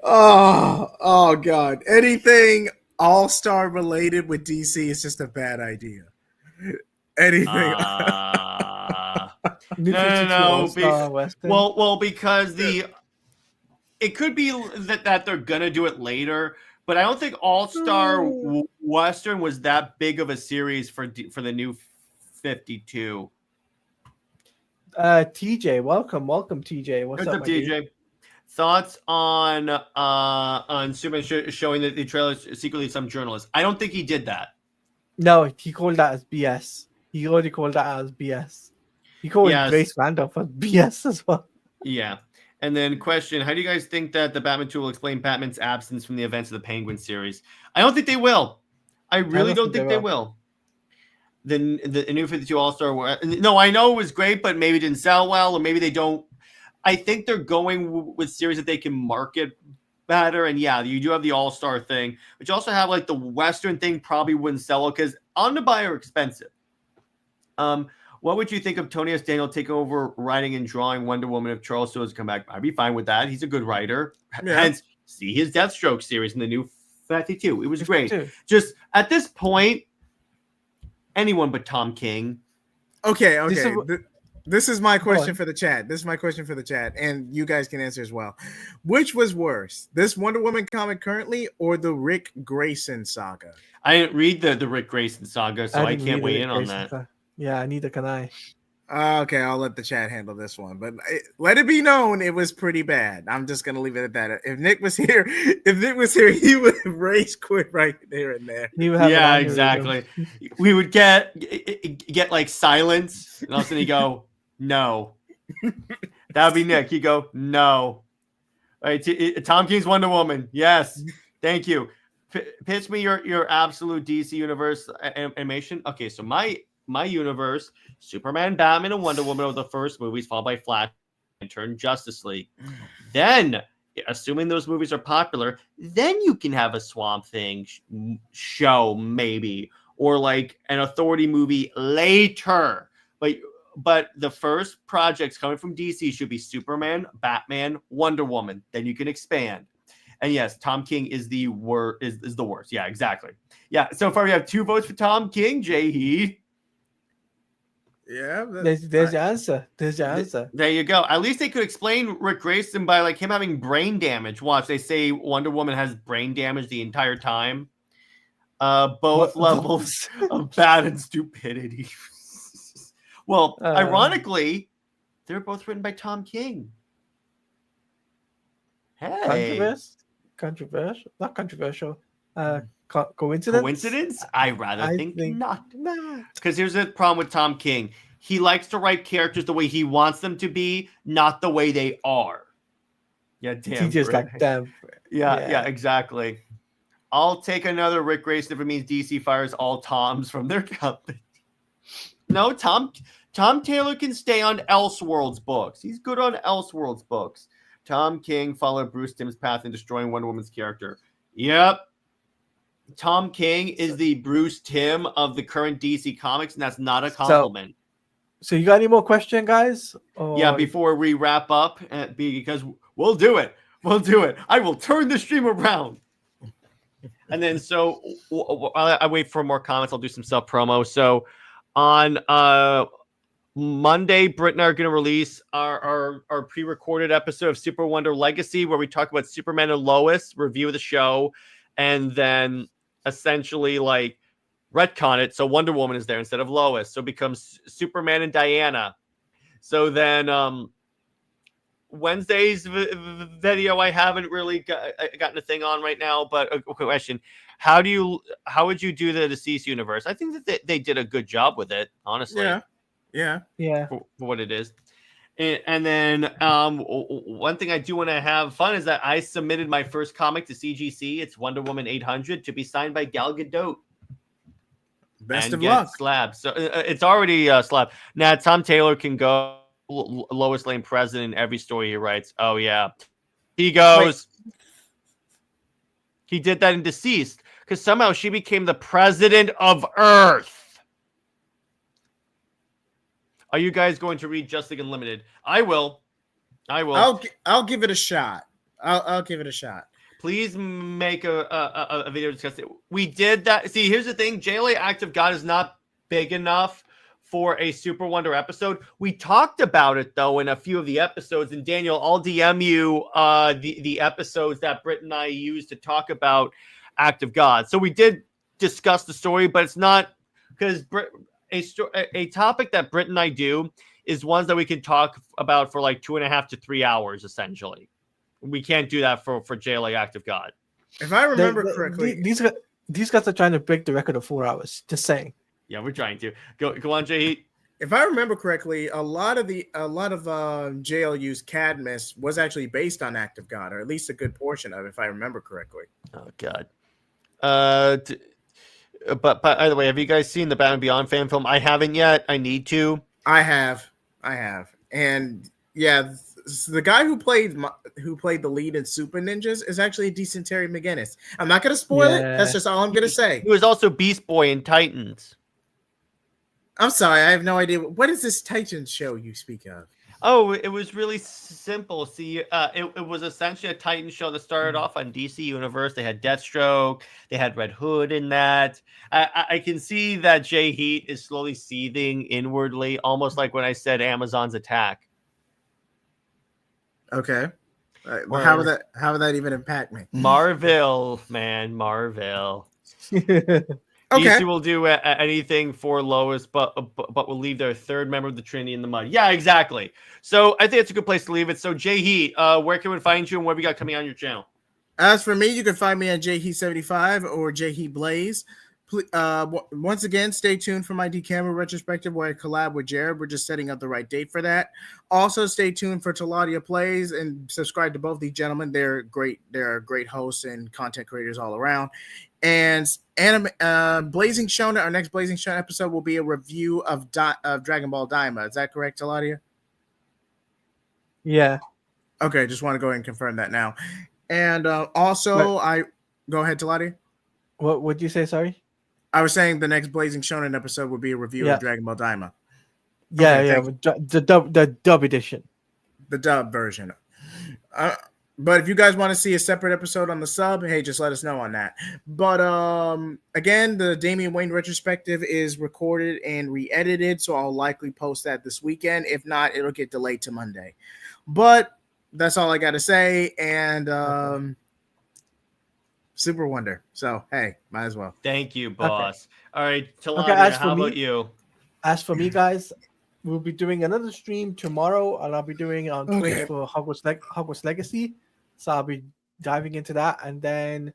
oh God! Anything All-Star related with DC is just a bad idea. Anything? No. Well, because it could be that they're gonna do it later. But I don't think All-Star Western was that big of a series for the new 52. TJ, welcome, TJ. What's up, TJ? Dude? Thoughts on Superman showing that the trailer is secretly some journalist? I don't think he did that. No, he called that as BS. He already called that as BS. He called Grace Randolph as BS as well. Yeah. And then question, how do you guys think that the Batman 2 will explain Batman's absence from the events of the Penguin series? I don't think they will. I really don't think they will. The new 52 All-Star, no, I know it was great, but maybe it didn't sell well, or maybe they don't. I think they're going with series that they can market better. And yeah, you do have the All-Star thing, but you also have like the Western thing probably wouldn't sell because on the buy are expensive. What would you think of Tony S. Daniel taking over writing and drawing Wonder Woman if Charles Soule has come back? I'd be fine with that. He's a good writer. Yeah. Hence, see his Deathstroke series in the new 52. It was great. Just at this point, anyone but Tom King. Okay. This is my question for the chat. And you guys can answer as well. Which was worse, this Wonder Woman comic currently or the Rick Grayson saga? I didn't read the Rick Grayson saga, so I can't weigh in on that. Yeah, neither can I. Okay, I'll let the chat handle this one. But let it be known, it was pretty bad. I'm just gonna leave it at that. If Nick was here, he would have rage quit right there and there. Yeah, exactly. We would get like silence, and all of a sudden he'd go, "No." That would be Nick. He'd go, "No." All right, Tom King's Wonder Woman. Yes, thank you. Pitch me your absolute DC universe animation. Okay, so my universe, Superman, Batman, and Wonder Woman are the first movies, followed by Flash, Lantern, Justice League. Then, assuming those movies are popular, then you can have a Swamp Thing show, maybe, or like an Authority movie later. But the first projects coming from DC should be Superman, Batman, Wonder Woman. Then you can expand. And yes, Tom King is the worst. Is the worst. Yeah, exactly. Yeah. So far, we have 2 votes for Tom King. JHeat. Yeah, there's the answer. There you go. At least they could explain Rick Grayson by like him having brain damage. Watch, they say Wonder Woman has brain damage the entire time. Both levels of bad and stupidity. Well, ironically, they're both written by Tom King. Hey, controversial, not controversial. Coincidence? Coincidence? I rather think not. Because here's the problem with Tom King. He likes to write characters the way he wants them to be, not the way they are. Yeah, damn. He just like damn. Yeah, exactly. I'll take another Rick Grayson if it means DC fires all Toms from their company. No, Tom Taylor can stay on Elseworlds books. He's good on Elseworlds books. Tom King followed Bruce Timm's path in destroying Wonder Woman's character. Yep. Tom King is the Bruce Timm of the current DC comics, and that's not a compliment. So you got any more questions, guys? Yeah, before we wrap up, because we'll do it. I will turn the stream around. And then so I wait for more comments. I'll do some self-promo. So on Monday, Britt and I are going to release our pre-recorded episode of Super Wonder Legacy, where we talk about Superman and Lois, review of the show, and then essentially like retcon it. So Wonder Woman is there instead of Lois. So it becomes Superman and Diana. So then Wednesday's video, I haven't really gotten a thing on right now, but a question. How would you do the deceased universe? I think that they did a good job with it, honestly. Yeah. Yeah. For what it is. And then one thing I do want to have fun is that I submitted my first comic to CGC. It's Wonder Woman 800 to be signed by Gal Gadot. Best and of get luck. Slabbed. So it's already slabbed. Now Tom Taylor can go Lois Lane president in every story he writes. Oh yeah, he goes. Wait. He did that in Deceased because somehow she became the president of Earth. Are you guys going to read Justice Unlimited? I will. I'll give it a shot. I'll give it a shot. Please make a video discussing it. We did that. See, here's the thing. JLA Act of God is not big enough for a Super Wonder episode. We talked about it, though, in a few of the episodes. And, Daniel, I'll DM you the episodes that Britt and I used to talk about Act of God. So we did discuss the story, but it's not because a topic that Britt and I do is ones that we can talk about for like 2.5 to 3 hours, essentially. We can't do that for JLA Act of God. If I remember correctly, these guys are trying to break the record of 4 hours. Just saying. Yeah, we're trying to go on, JJheat. If I remember correctly, a lot of JLU's Cadmus was actually based on Act of God, or at least a good portion of it, if I remember correctly. Oh God. But by the way, have you guys seen the Batman Beyond fan film? I haven't yet. I need to. I have, and yeah, the guy who played the lead in Super Ninjas is actually a decent Terry McGinnis. I'm not gonna spoil it. That's just all I'm gonna say. He was also Beast Boy in Titans. I'm sorry, I have no idea. What is this Titans show you speak of? Oh, it was really simple. See, it was essentially a Titan show that started off on DC Universe. They had Deathstroke. They had Red Hood in that. I can see that JJheat is slowly seething inwardly, almost like when I said Amazon's Attack. Okay. Well, how would that even impact me? Marvel, man, Marvel. Okay. DC will do anything for Lois, but will leave their third member of the Trinity in the mud. Yeah, exactly. So I think it's a good place to leave it. So JJheat, where can we find you and what have you got coming on your channel? As for me, you can find me at JJheat75 or JJheat Blaze. Once again, stay tuned for my Decamera retrospective where I collab with Jared. We're just setting up the right date for that. Also, stay tuned for Taladia Plays and subscribe to both these gentlemen. They're great. They're great hosts and content creators all around. And Blazing Shonen, our next Blazing Shonen episode will be a review of Dragon Ball Daima. Is that correct, Taladia? Yeah. Okay, just want to go ahead and confirm that now. And also, go ahead, Taladia. What would you say? Sorry. I was saying the next Blazing Shonen episode will be a review of Dragon Ball Daima. Yeah, the dub edition. The dub version. But if you guys want to see a separate episode on the sub, hey, just let us know on that. But again, the Damian Wayne retrospective is recorded and re-edited, so I'll likely post that this weekend. If not, it'll get delayed to Monday. But that's all I got to say. And Super Wonder. So, hey, might as well. Thank you, boss. Okay. All right, Taladia, how about you? As for me, guys, we'll be doing another stream tomorrow, and I'll be doing it on Twitch for Hogwarts Legacy. So I'll be diving into that. And then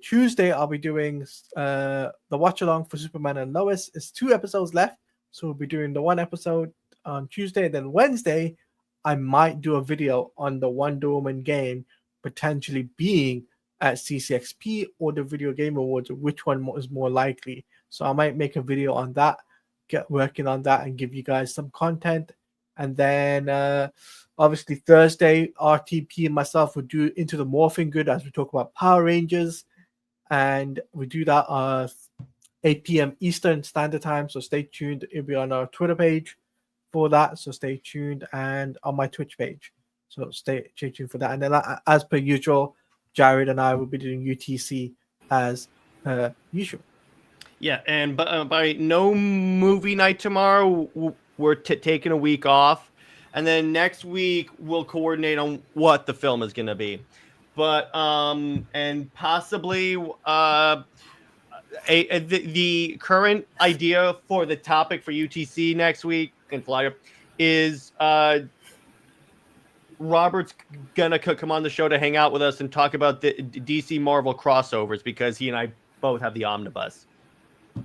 Tuesday, I'll be doing the watch-along for Superman and Lois. It's 2 episodes left, so we'll be doing the 1 episode on Tuesday. Then Wednesday, I might do a video on the Wonder Woman game potentially being at CCXP or the Video Game Awards, which one is more likely. So I might make a video on that, get working on that, and give you guys some content. And then obviously Thursday, RTP and myself will do Into the Morphing Grid as we talk about Power Rangers. And we do that 8 p.m. Eastern Standard Time. So stay tuned. It'll be on our Twitter page for that. So stay tuned, and on my Twitch page. So stay tuned for that. And then as per usual, Jared and I will be doing UTC as usual. Yeah, and by no movie night tomorrow, we're taking a week off. And then next week, we'll coordinate on what the film is going to be. But, and possibly the current idea for the topic for UTC next week in Florida is Robert's going to come on the show to hang out with us and talk about the DC Marvel crossovers because he and I both have the omnibus.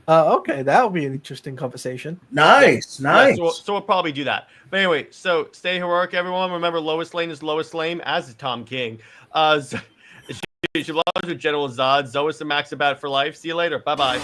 Okay, that'll be an interesting conversation. Nice. Yeah, so we'll probably do that. But anyway, so stay heroic, everyone. Remember, Lois Lane is Lois Lane, as is Tom King. She loves with General Zod. Zois and Max about for life. See you later. Bye-bye.